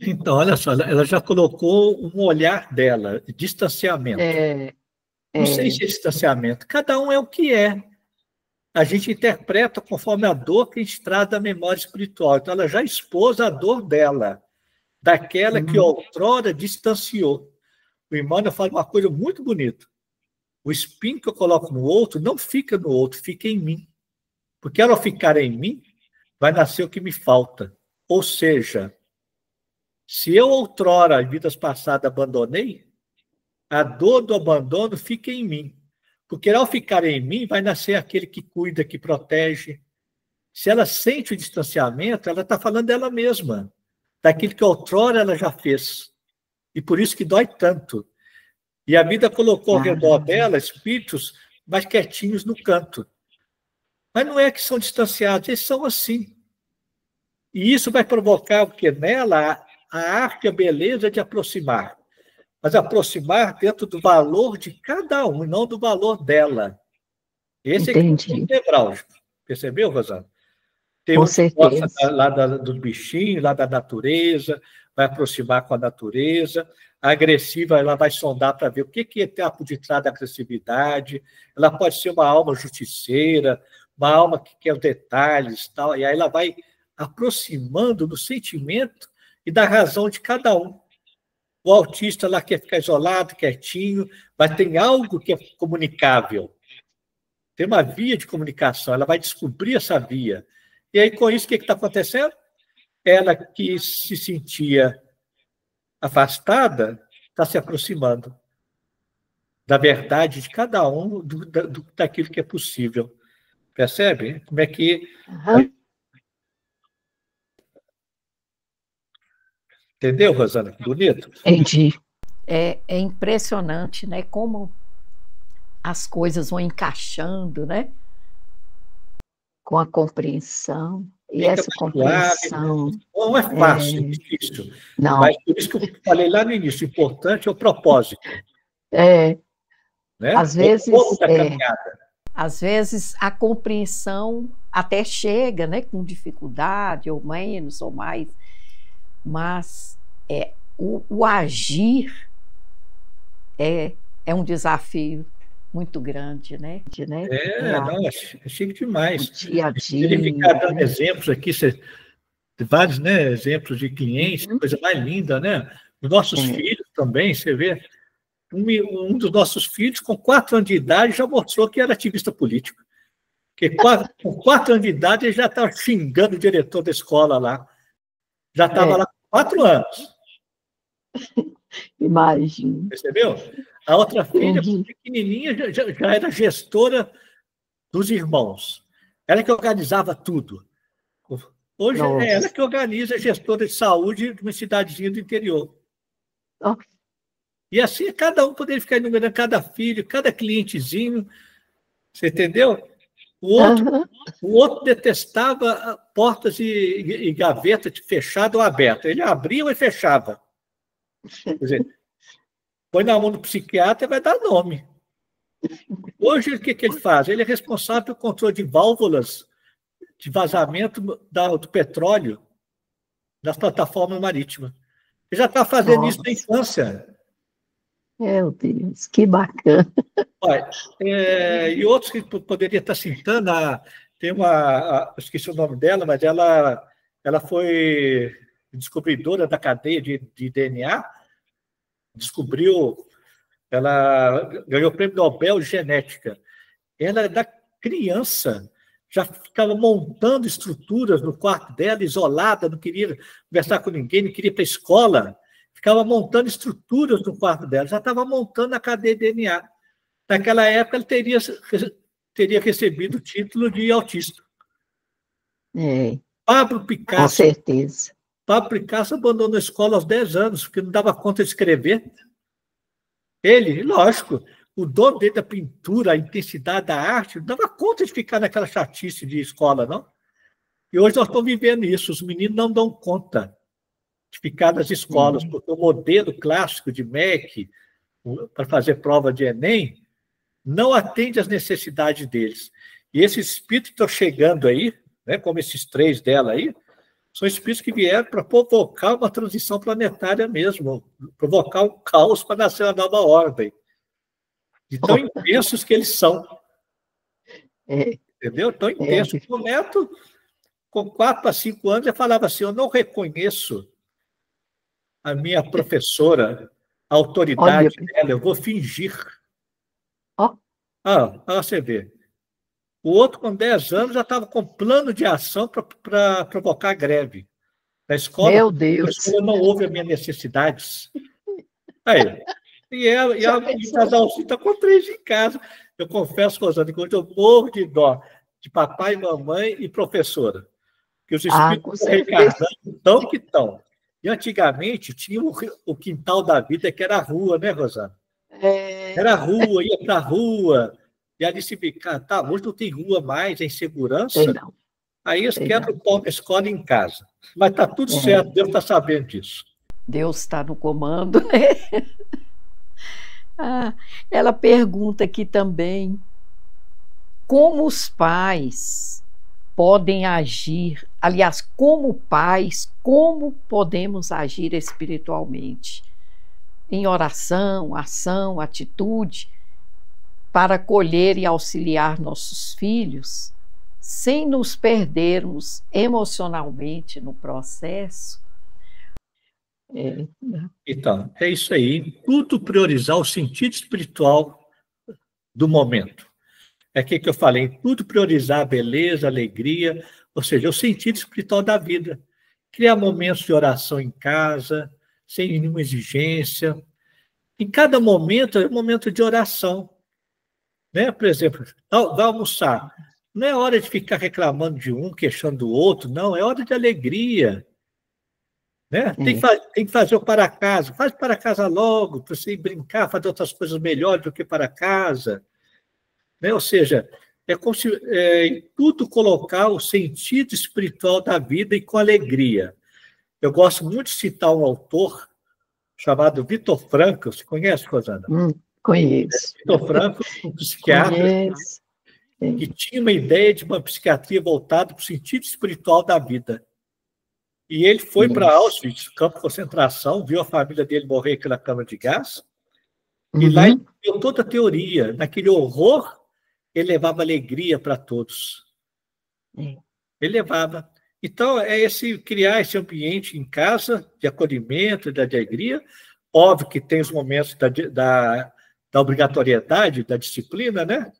Então, olha só, ela já colocou um olhar dela, distanciamento. Não sei se é distanciamento, cada um é o que é. A gente interpreta conforme a dor que a gente traz da memória espiritual. Então, ela já expôs a dor dela, daquela que outrora distanciou. O Emmanuel fala uma coisa muito bonita. O espinho que eu coloco no outro não fica no outro, fica em mim. Porque ao ficar em mim, vai nascer o que me falta. Ou seja, se eu outrora, em vidas passadas, abandonei, a dor do abandono fica em mim. Porque ao ficar em mim, vai nascer aquele que cuida, que protege. Se ela sente o distanciamento, ela está falando dela mesma, daquilo que outrora ela já fez. E por isso que dói tanto. E a vida colocou ao redor dela espíritos mais quietinhos no canto. Mas não é que são distanciados, eles são assim. E isso vai provocar o que nela a arte e a beleza de aproximar. Mas aproximar dentro do valor de cada um, não do valor dela. Esse é que é o ponto nevrálgico. Percebeu, Rosana? Tem um que gosta lá dos bichinhos, lá da natureza, vai aproximar com a natureza. A agressiva, ela vai sondar para ver o que é por detrás da agressividade. Ela pode ser uma alma justiceira, uma alma que quer os detalhes, tal, e aí ela vai aproximando do sentimento e da razão de cada um. O autista lá quer ficar isolado, quietinho, mas tem algo que é comunicável. Tem uma via de comunicação, ela vai descobrir essa via. E aí, com isso, o que está acontecendo? Ela que se sentia afastada, está se aproximando da verdade de cada um, daquilo que é possível. Percebe? Como é que... Entendeu, Rosana? Que bonito? Entendi. É impressionante, né? Como as coisas vão encaixando, né? Com a compreensão. E essa compreensão... Não é fácil, é difícil. Não. Mas por isso que eu falei lá no início, o importante é o propósito. Né? Às vezes... Às vezes a compreensão até chega, né? Com dificuldade, ou menos, ou mais. Mas o agir é um desafio muito grande, né? Não, é chique demais. Dia a dia. Ele ficar dando exemplos aqui, vários, né, exemplos de clientes, coisa mais linda, né? Os nossos filhos também, você vê. Um dos nossos filhos, com 4 anos de idade, já mostrou que era ativista político. Porque com 4 anos de idade, ele já estava xingando o diretor da escola lá. Já estava lá com 4 anos. Imagina. Percebeu? A outra filha, pequenininha, já era gestora dos irmãos. Ela que organizava tudo. Hoje é ela que organiza a gestora de saúde de uma cidadezinha do interior. E assim, cada um poderia ficar enumerando cada filho, cada clientezinho. Você entendeu? O outro detestava portas e gavetas fechadas ou abertas. Ele abria e fechava. Quer dizer, põe na mão do psiquiatra e vai dar nome. Hoje, o que ele faz? Ele é responsável pelo controle de válvulas de vazamento do petróleo das plataformas marítimas. Ele já está fazendo isso na infância. Meu Deus, que bacana. Olha, e outros que poderia estar citando, tem uma, esqueci o nome dela, mas ela foi descobridora da cadeia de DNA, ela ganhou o prêmio Nobel de Genética. Ela, da criança, já ficava montando estruturas no quarto dela, isolada, não queria conversar com ninguém, não queria ir para a escola. Ficava montando estruturas no quarto dela, já estava montando a cadeia de DNA. Naquela época, ele teria recebido o título de autista. Pablo Com Picasso. certeza. Pablo Picasso abandonou a escola aos 10 anos, porque não dava conta de escrever. Ele, lógico, o dom dele da pintura, a intensidade da arte, não dava conta de ficar naquela chatice de escola, não. E hoje nós estamos vivendo isso. Os meninos não dão conta de ficar nas escolas, porque o modelo clássico de MEC, para fazer prova de Enem, não atende às necessidades deles. E esses espíritos que estão chegando aí, né, como esses 3 dela aí, são espíritos que vieram para provocar uma transição planetária mesmo, provocar um caos para nascer uma nova ordem. De tão intensos que eles são. Entendeu? Tão intensos. O neto, com 4 para 5 anos, já falava assim: eu não reconheço a minha professora, a autoridade dela, eu vou fingir. Você vê. O outro, com 10 anos, já estava com plano de ação para provocar greve. Na escola, Meu Deus. A escola não ouve as minhas necessidades. Aí, o casalzinho está com 3 em casa. Eu confesso, Rosana, que hoje eu morro de dó de papai, mamãe e professora. Que os espíritos reencarnando tão que estão. E antigamente tinha o quintal da vida, que era a rua, né, Rosana? Era a rua, ia para a rua. E ali se ficar, hoje não tem rua mais, é insegurança. Aí eles quebram o pau na escola e em casa. Mas está tudo certo, Deus está sabendo disso. Deus está no comando, né? Ela pergunta aqui também como os pais podem agir, aliás, como pais, como podemos agir espiritualmente, em oração, ação, atitude, para acolher e auxiliar nossos filhos, sem nos perdermos emocionalmente no processo. Então, é isso aí. Tudo priorizar o sentido espiritual do momento. É aquilo que eu falei, tudo priorizar a beleza, a alegria, ou seja, o sentido espiritual da vida. Criar momentos de oração em casa, sem nenhuma exigência. Em cada momento é um momento de oração. Né? Por exemplo, vai almoçar. Não é hora de ficar reclamando de um, queixando do outro, não. É hora de alegria. Né? Tem que fazer o para casa. Faz para casa logo, para você ir brincar, fazer outras coisas melhores do que para casa. Né? Ou seja, é como se em tudo colocar o sentido espiritual da vida e com alegria. Eu gosto muito de citar um autor chamado Vitor Frankl. Você conhece, Rosana? Conheço. Vitor Frankl, um psiquiatra que tinha uma ideia de uma psiquiatria voltada para o sentido espiritual da vida. E ele foi para Auschwitz, campo de concentração, viu a família dele morrer aqui na câmara de gás, e lá ele deu toda a teoria. Naquele horror, ele levava alegria para todos. Ele levava. Então, criar esse ambiente em casa de acolhimento, de alegria. Óbvio que tem os momentos da obrigatoriedade, da disciplina, né?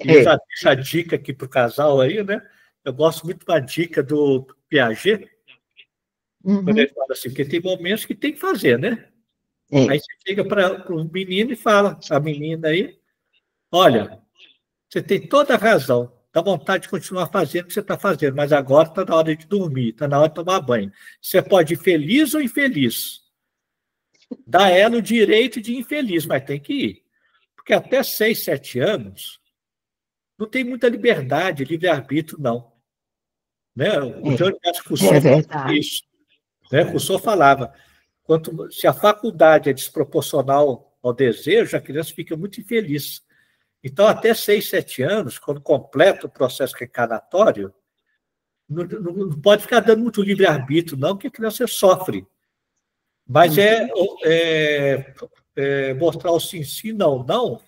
E eu já deixo a dica aqui para o casal aí, né? Eu gosto muito da dica do Piaget, quando ele fala assim, porque tem momentos que tem que fazer, né? Aí você chega para o menino e fala, a menina aí, olha, você tem toda a razão, dá vontade de continuar fazendo o que você está fazendo, mas agora está na hora de dormir, está na hora de tomar banho. Você pode ir feliz ou infeliz. Dá ela o direito de infeliz, mas tem que ir. Porque até 6, 7 anos, não tem muita liberdade, livre-arbítrio, não. Né? O Jean Rousseau falava isso. Né? Rousseau falava, se a faculdade é desproporcional ao desejo, a criança fica muito infeliz. Então, até 6, 7 anos, quando completa o processo reencarnatório, não pode ficar dando muito livre-arbítrio, não, porque a criança sofre. Mas mostrar o sim, não,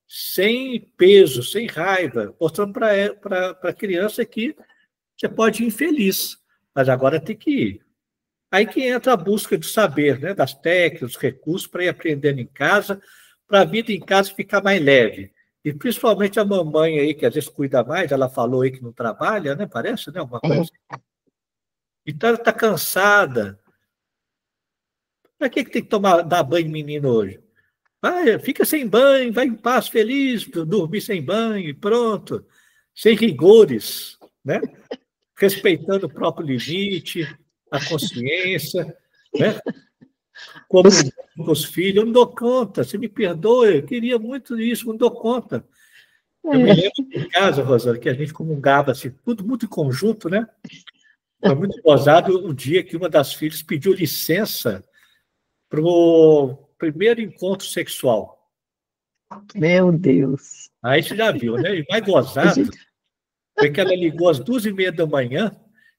sem peso, sem raiva, mostrando para a criança que você pode ir infeliz, mas agora tem que ir. Aí que entra a busca de saber, né, das técnicas, dos recursos, para ir aprendendo em casa, para a vida em casa ficar mais leve. E principalmente a mamãe aí, que às vezes cuida mais, ela falou aí que não trabalha, né? Parece, né? Alguma coisa assim. Então ela está cansada. Para que tem que dar banho em menino hoje? Fica sem banho, vai em paz, feliz, dormir sem banho, pronto. Sem rigores, né? respeitando o próprio limite, a consciência, né? Como com os filhos, eu não dou conta, você me perdoa, eu queria muito isso, não dou conta. Eu me lembro em casa, Rosana, que a gente comungava assim, tudo muito em conjunto, né? Foi muito gozado o dia que uma das filhas pediu licença para o primeiro encontro sexual. Meu Deus. Aí você já viu, né? E mais gozado foi que ela ligou às 2h30 da manhã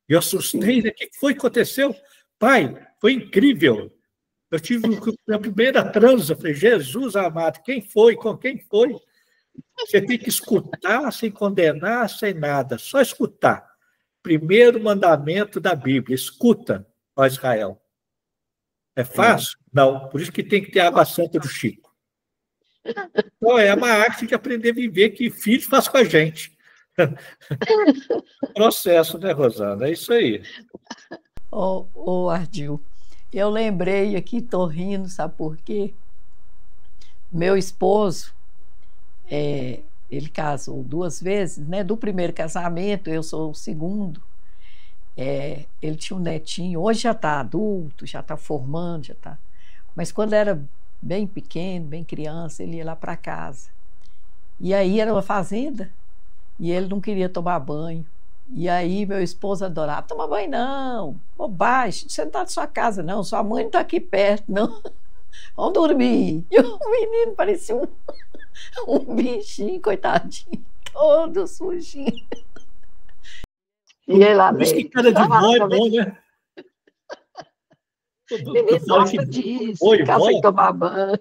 e eu assustei, né? O que foi que aconteceu? Pai, foi incrível. Eu tive a primeira transa. Falei, Jesus amado, quem foi? Com quem foi? Você tem que escutar sem condenar, sem nada. Só escutar. Primeiro mandamento da Bíblia. Escuta, ó Israel. É fácil? Não. Por isso que tem que ter a água santa do Chico. Então, é uma arte de aprender a viver que filho faz com a gente. Processo, né, Rosana? É isso aí. Ô, Ardil, eu lembrei aqui, tô rindo, sabe por quê? Meu esposo, ele casou 2 vezes, né? Do primeiro casamento, eu sou o segundo. Ele tinha um netinho, hoje já está adulto, já está formando, já está. Mas quando era bem pequeno, bem criança, ele ia lá para casa. E aí era uma fazenda, e ele não queria tomar banho. E aí meu esposo adorava, toma banho não, bobagem, você não está na sua casa não, sua mãe não está aqui perto não, vamos dormir. E o menino parecia um bichinho, coitadinho, todo sujinho. E ele lá Por isso que dentro. cara de vó é bom, né? Menino gosta disso, ficar sem tomar banho.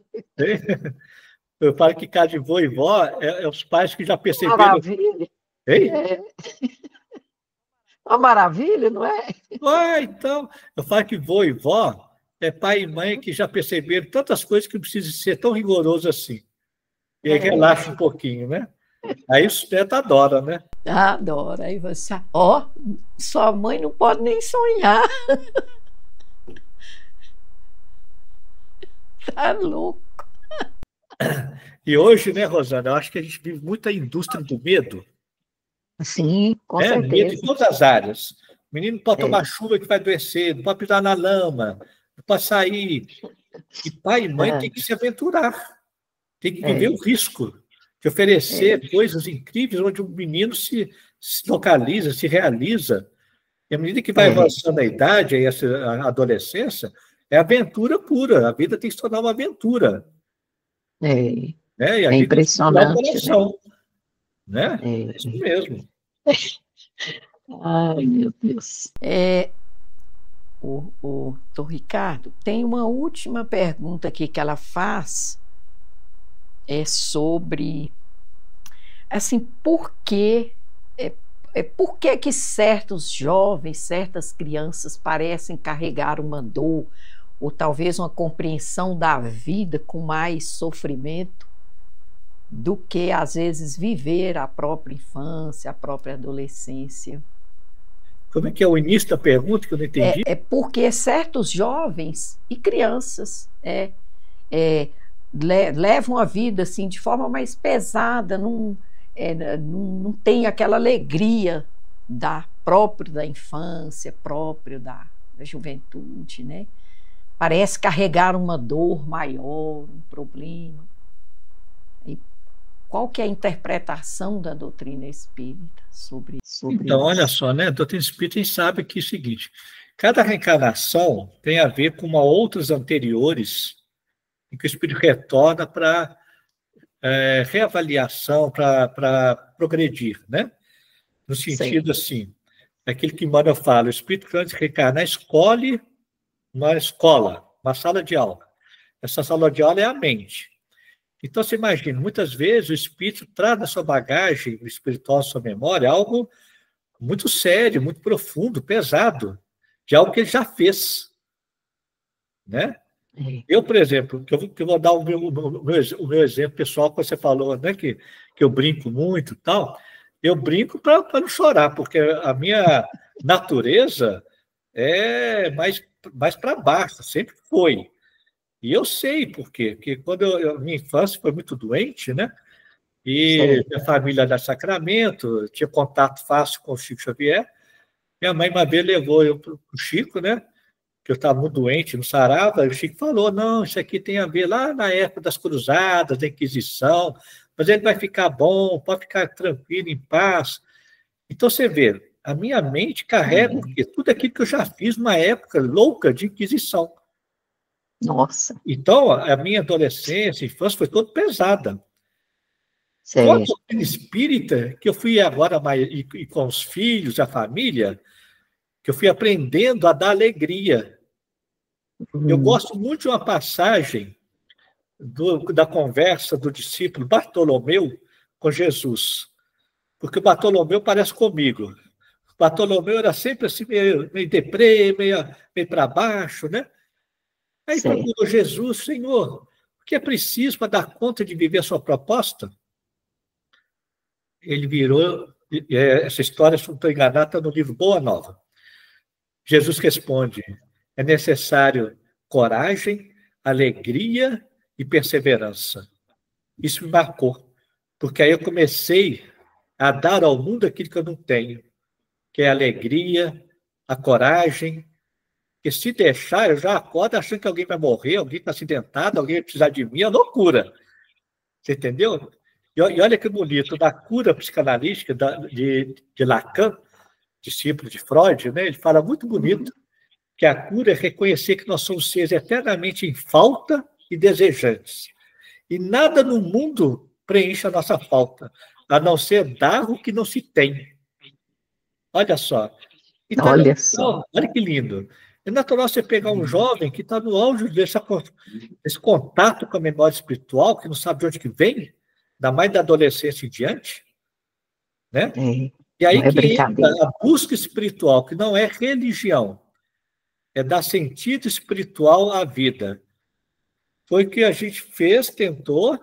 Eu falo que casa de vô e vó é os pais que já perceberam. Maravilha. Ei? Uma maravilha, não é? Então, eu falo que vô e vó é pai e mãe que já perceberam tantas coisas que não precisa ser tão rigoroso assim. E aí relaxa um pouquinho, né? Aí os netos adoram, né? Adora. Aí você, sua mãe não pode nem sonhar. Tá louco. E hoje, né, Rosana, eu acho que a gente vive muita indústria do medo. Sim, com certeza. Medo em todas as áreas. O menino não pode tomar chuva que vai adoecer, não pode pisar na lama, não pode sair. E pai e mãe tem que se aventurar, tem que viver o risco de oferecer coisas incríveis onde o menino se localiza, se realiza. E à medida que vai avançando a idade, a adolescência, é aventura pura. A vida tem que se tornar uma aventura. É E impressionante, né? É isso mesmo. Ai, meu Deus. O Ricardo, tem uma última pergunta aqui que ela faz, sobre, assim, por que certos jovens, certas crianças parecem carregar uma dor, ou talvez uma compreensão da vida com mais sofrimento do que, às vezes, viver a própria infância, a própria adolescência. Como é que é o início da pergunta que eu não entendi? É porque certos jovens e crianças levam a vida assim, de forma mais pesada, não tem aquela alegria próprio da infância, próprio da juventude, né? Parece carregar uma dor maior, um problema. E qual que é a interpretação da doutrina espírita sobre isso? Então, olha só, né? A doutrina espírita a gente sabe que é o seguinte: cada reencarnação tem a ver com outras anteriores, em que o espírito retorna para reavaliação, para progredir, né? No sentido assim, aquilo que Emmanuel fala, o espírito que antes de reencarnar escolhe uma escola, uma sala de aula. Essa sala de aula é a mente. Então, você imagina, muitas vezes o espírito traz na sua bagagem espiritual, na sua memória, algo muito sério, muito profundo, pesado, de algo que ele já fez. Né? Eu, por exemplo, que eu vou dar o meu exemplo pessoal, que você falou, né, que eu brinco muito e tal, eu brinco para não chorar, porque a minha natureza é mais para baixo, sempre foi. E eu sei por quê, porque quando minha infância foi muito doente, né? E minha família da Sacramento, tinha contato fácil com o Chico Xavier, Minha mãe uma vez levou eu para o Chico, né? Que eu estava muito doente, não sarava. O Chico falou: não, isso aqui tem a ver lá na época das cruzadas, da Inquisição, mas ele vai ficar bom, pode ficar tranquilo, em paz. Então você vê, a minha mente carrega tudo aquilo que eu já fiz numa época louca de Inquisição. Nossa. Então, a minha adolescência, infância foi toda pesada. Com a Certo. doutrina espírita, que eu fui agora e com os filhos, a família, que eu fui aprendendo a dar alegria. Eu gosto muito de uma passagem da conversa do discípulo Bartolomeu com Jesus, porque o Bartolomeu parece comigo. O Bartolomeu era sempre assim, meio deprê, meio para baixo, né? Aí procurou Jesus: Senhor, o que é preciso para dar conta de viver a sua proposta? Ele virou, essa história, se não estou enganado, está no livro Boa Nova. Jesus responde: é necessário coragem, alegria e perseverança. Isso me marcou, porque aí eu comecei a dar ao mundo aquilo que eu não tenho, que é a alegria, a coragem, porque se deixar, eu já acordo achando que alguém vai morrer, alguém está acidentado, alguém vai precisar de mim, é loucura. Você entendeu? E olha que bonito, na cura psicanalística de Lacan, discípulo de Freud, né, ele fala muito bonito que a cura é reconhecer que nós somos seres eternamente em falta e desejantes. E nada no mundo preenche a nossa falta, a não ser dar o que não se tem. Olha só. Então, olha só. Olha que lindo. É natural você pegar um jovem que está no auge desse contato com a memória espiritual, que não sabe de onde que vem, ainda mais da adolescência em diante, né? E aí que entra a busca espiritual, que não é religião, é dar sentido espiritual à vida. Foi o que a gente fez, tentou,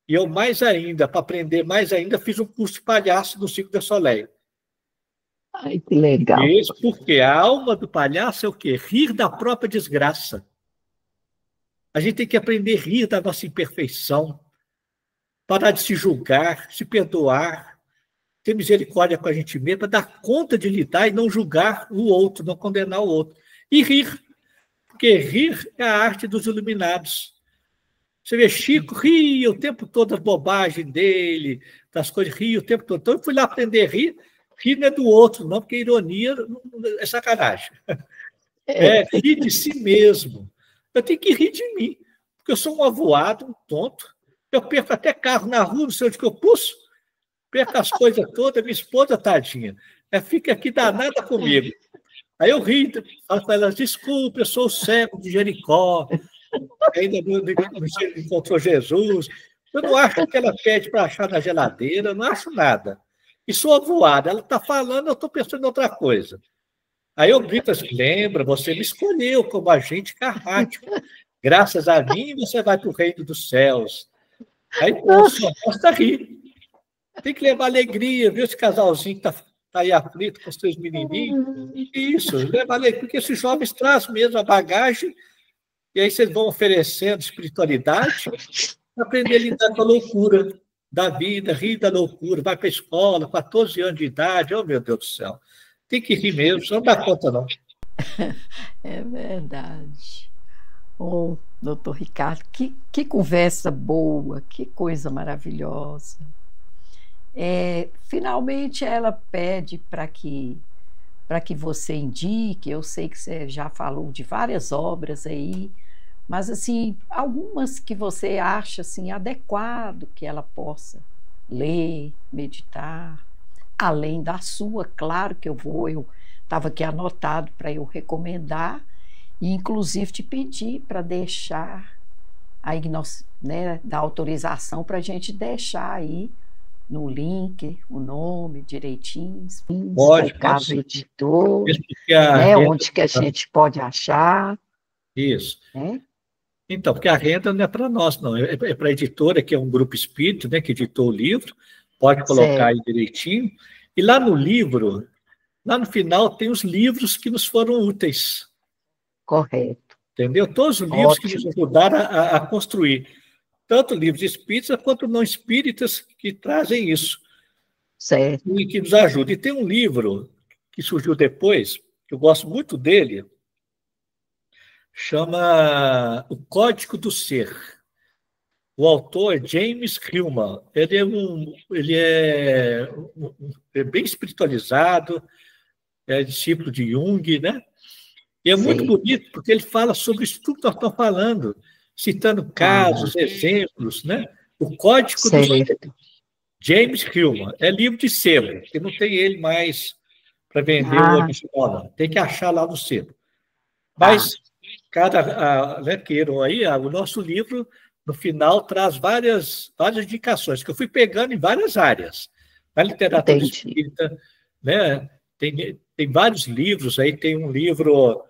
e eu mais ainda, para aprender mais ainda, fiz um curso de palhaço no Circo du Soleil. Ai, que legal. Isso porque a alma do palhaço é o quê? Rir da própria desgraça. A gente tem que aprender a rir da nossa imperfeição, parar de se julgar, se perdoar, ter misericórdia com a gente mesmo, para dar conta de lidar e não julgar o outro, não condenar o outro. E rir, porque rir é a arte dos iluminados. Você vê, Chico ria o tempo todo das bobagens dele, das coisas, ria o tempo todo. Então eu fui lá aprender a rir. Rir não é do outro, não, porque ironia é sacanagem. É rir de si mesmo. Eu tenho que rir de mim, porque eu sou um avoado, um tonto. Eu perco até carro na rua, não sei onde que eu puxo. Perco as coisas todas, minha esposa, tadinha, fica aqui danada comigo. Aí eu rio, falo para ela: desculpe, eu sou o cego de Jericó, ainda não encontrou Jesus. Eu não acho que ela pede para achar na geladeira, eu não acho nada. E sou avoada, ela está falando, eu estou pensando em outra coisa. Aí eu grito assim: lembra, você me escolheu como agente carrático. Graças a mim, você vai para o reino dos céus. Aí, pô, só basta rir. Tem que levar alegria, viu esse casalzinho que está aí aflito com os seus menininhos? Isso, leva alegria, porque esses jovens trazem mesmo a bagagem, e aí vocês vão oferecendo espiritualidade para aprender a lidar com a loucura da vida, rir da loucura, vai para a escola, 14 anos de idade, oh meu Deus do céu. Tem que rir mesmo, você não dá conta, não. É verdade. Oh, doutor Ricardo, que conversa boa, que coisa maravilhosa. Finalmente ela pede para que você indique. Eu sei que você já falou de várias obras aí, mas assim, algumas que você acha assim, adequado que ela possa ler, meditar, além da sua, claro que eu estava aqui anotado para eu recomendar, e inclusive te pedir para deixar aí, né, da autorização para a gente deixar aí no link o nome direitinho, pode, caso editor, né, onde que a gente pode achar. Isso. Então, porque a renda não é para nós, não, é para a editora, que é um grupo espírita, né, que editou o livro, pode colocar aí direitinho. E lá no livro, lá no final, tem os livros que nos foram úteis. Correto. Entendeu? Todos os livros que nos ajudaram a construir. Tanto livros espíritas quanto não espíritas que trazem isso. Certo. E que nos ajudam. E tem um livro que surgiu depois, que eu gosto muito dele, chama O Código do Ser. O autor é James Hillman. Ele é bem espiritualizado, é discípulo de Jung, né? E é muito bonito, porque ele fala sobre isso tudo que nós estamos falando, citando casos, exemplos, né? O Código do Ser. James Hillman. É livro de sebo, que não tem ele mais para vender o original, não. Tem que achar lá no sebo. Mas cada queiram aí, o nosso livro, no final, traz várias indicações, que eu fui pegando em várias áreas. Na literatura espírita, né? Tem vários livros aí, tem um livro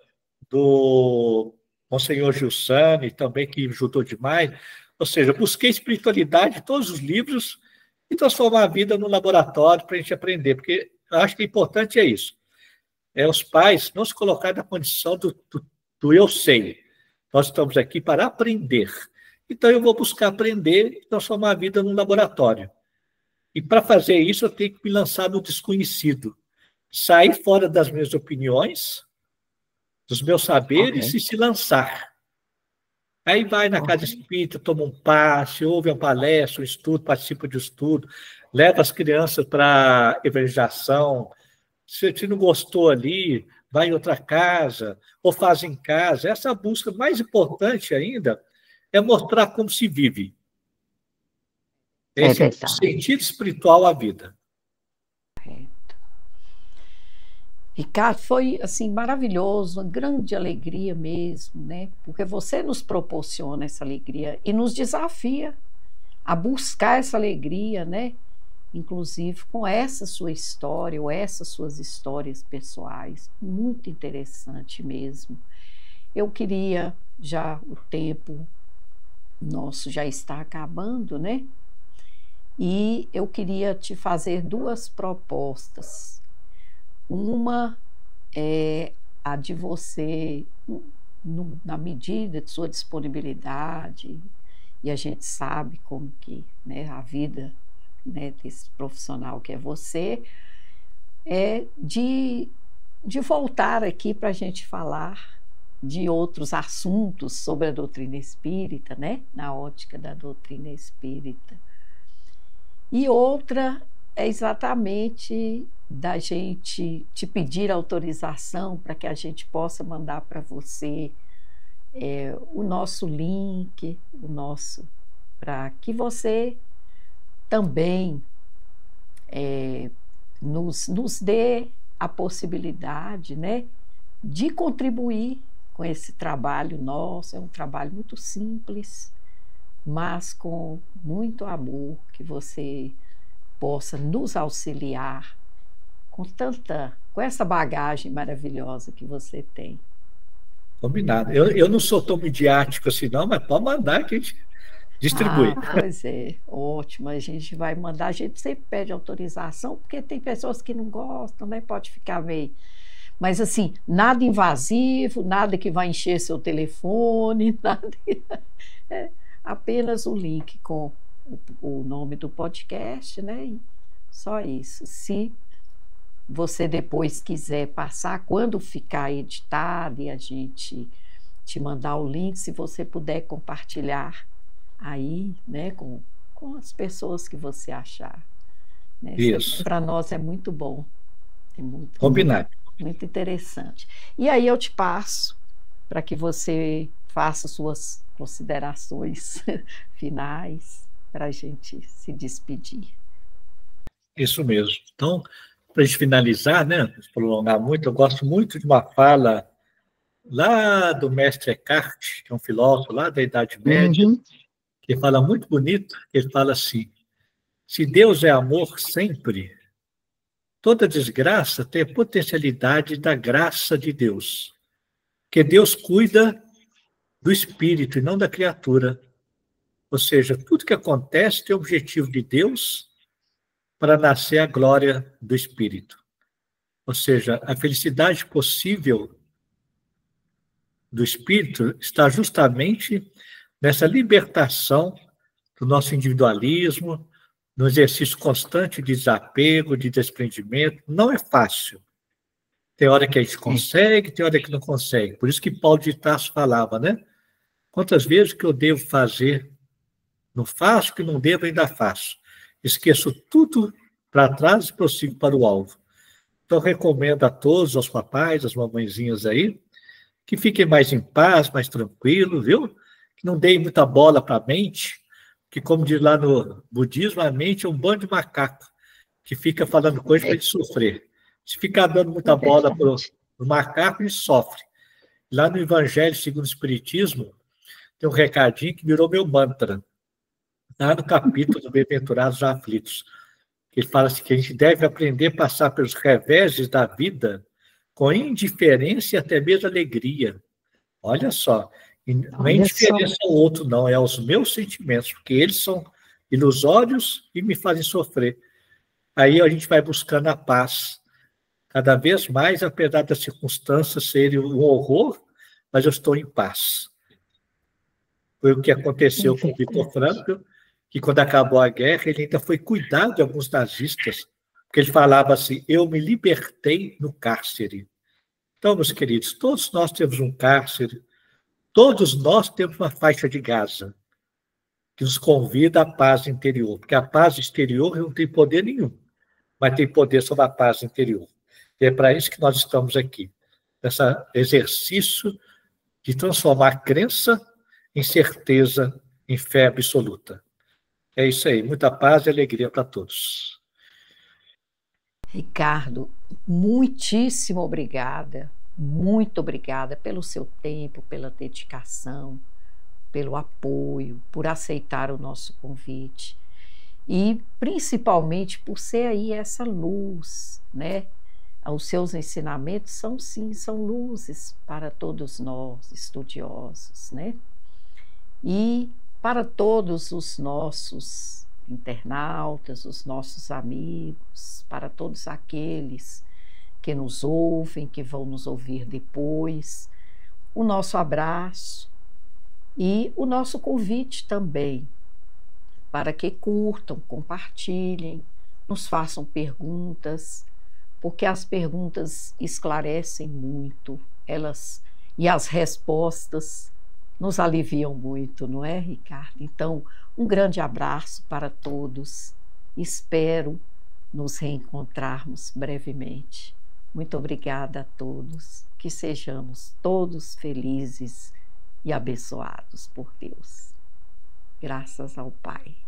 do Monsenhor Gilsani, também, que ajudou demais. Ou seja, busquei espiritualidade em todos os livros e transformar a vida no laboratório para a gente aprender, porque eu acho que o importante é isso. É os pais não se colocarem na condição do eu sei. Nós estamos aqui para aprender. Então, eu vou buscar aprender e transformar a vida num laboratório. E, para fazer isso, eu tenho que me lançar no desconhecido. Sair fora das minhas opiniões, dos meus saberes e se lançar. Aí vai na casa espírita, toma um passe, ouve uma palestra, um estudo, participa de um estudo, leva as crianças para evangelização. Se não gostou ali, vai em outra casa, ou faz em casa. Essa busca mais importante ainda é mostrar como se vive. Esse sentido espiritual à vida. Ricardo, foi assim maravilhoso, uma grande alegria mesmo, né? Porque você nos proporciona essa alegria e nos desafia a buscar essa alegria, né? Inclusive com essa sua história ou essas suas histórias pessoais, muito interessante mesmo. Eu queria, já o tempo nosso já está acabando, né? E eu queria te fazer duas propostas. Uma é a de você, na medida de sua disponibilidade, e a gente sabe como que, né, a vida, né, desse profissional que é você, é de voltar aqui para a gente falar de outros assuntos sobre a doutrina espírita, né, na ótica da doutrina espírita. E outra é exatamente da gente te pedir autorização para que a gente possa mandar para você o nosso link, para que você também nos dê a possibilidade, né, de contribuir com esse trabalho nosso. É um trabalho muito simples, mas com muito amor, que você possa nos auxiliar com essa bagagem maravilhosa que você tem. Combinado. Eu não sou tão midiático assim, não, mas pode mandar que a gente distribui. Pois é, ótimo. A gente vai mandar, a gente sempre pede autorização, porque tem pessoas que não gostam, né? Pode ficar meio. Mas, assim, nada invasivo, nada que vai encher seu telefone, nada. Apenas o link com o nome do podcast, né? E só isso. Se você depois quiser passar, quando ficar editado e a gente te mandar o link, se você puder compartilhar aí, né, com as pessoas que você achar. Né? Isso. Para nós é muito bom. É muito, combinado. Muito interessante. E aí eu te passo para que você faça suas considerações finais para a gente se despedir. Isso mesmo. Então, para a gente finalizar, né, prolongar muito, eu gosto muito de uma fala lá do mestre Eckhart, que é um filósofo lá da Idade Média, que fala muito bonito, ele fala assim: se Deus é amor sempre, toda desgraça tem a potencialidade da graça de Deus, que Deus cuida do espírito e não da criatura. Ou seja, tudo que acontece tem o objetivo de Deus para nascer a glória do espírito. Ou seja, a felicidade possível do espírito está justamente nessa libertação do nosso individualismo, no exercício constante de desapego, de desprendimento. Não é fácil, Tem hora que a gente consegue, tem hora que não consegue. Por isso que Paulo de Tarso falava, né? Quantas vezes que eu devo fazer, não faço, que não devo, ainda faço. Esqueço tudo para trás e prossigo para o alvo. Então, recomendo a todos, aos papais, às mamãezinhas aí, que fiquem mais em paz, mais tranquilo, viu? Que não deem muita bola para a mente, que, como diz lá no budismo, a mente é um bando de macaco que fica falando coisa para a gente sofrer. Se ficar dando muita bola para o macaco, ele sofre. Lá no Evangelho segundo o Espiritismo, tem um recadinho que virou meu mantra. Lá no capítulo do Bem-aventurados Aflitos, que ele fala assim, que a gente deve aprender a passar pelos reveses da vida com indiferença e até mesmo alegria. Olha só, não é indiferença ao outro, não, é aos meus sentimentos, porque eles são ilusórios e me fazem sofrer. Aí a gente vai buscando a paz. Cada vez mais, apesar das circunstâncias serem um horror, mas eu estou em paz. Foi o que aconteceu com o Viktor Frankl, que quando acabou a guerra, ele ainda foi cuidar de alguns nazistas, porque ele falava assim, eu me libertei no cárcere. Então, meus queridos, todos nós temos um cárcere, todos nós temos uma faixa de Gaza, que nos convida à paz interior, porque a paz exterior não tem poder nenhum, mas tem poder sobre a paz interior. E é para isso que nós estamos aqui, nesse exercício de transformar a crença em certeza, em fé absoluta. É isso aí, muita paz e alegria para todos. Ricardo, muitíssimo obrigada, muito obrigada pelo seu tempo, pela dedicação, pelo apoio, por aceitar o nosso convite e principalmente por ser aí essa luz, né? Os seus ensinamentos são, sim, são luzes para todos nós, estudiosos, né? E para todos os nossos internautas, os nossos amigos, para todos aqueles que nos ouvem, que vão nos ouvir depois, o nosso abraço e o nosso convite também, para que curtam, compartilhem, nos façam perguntas, porque as perguntas esclarecem muito, e as respostas nos aliviam muito, não é, Ricardo? Então, um grande abraço para todos. Espero nos reencontrarmos brevemente. Muito obrigada a todos. Que sejamos todos felizes e abençoados por Deus. Graças ao Pai.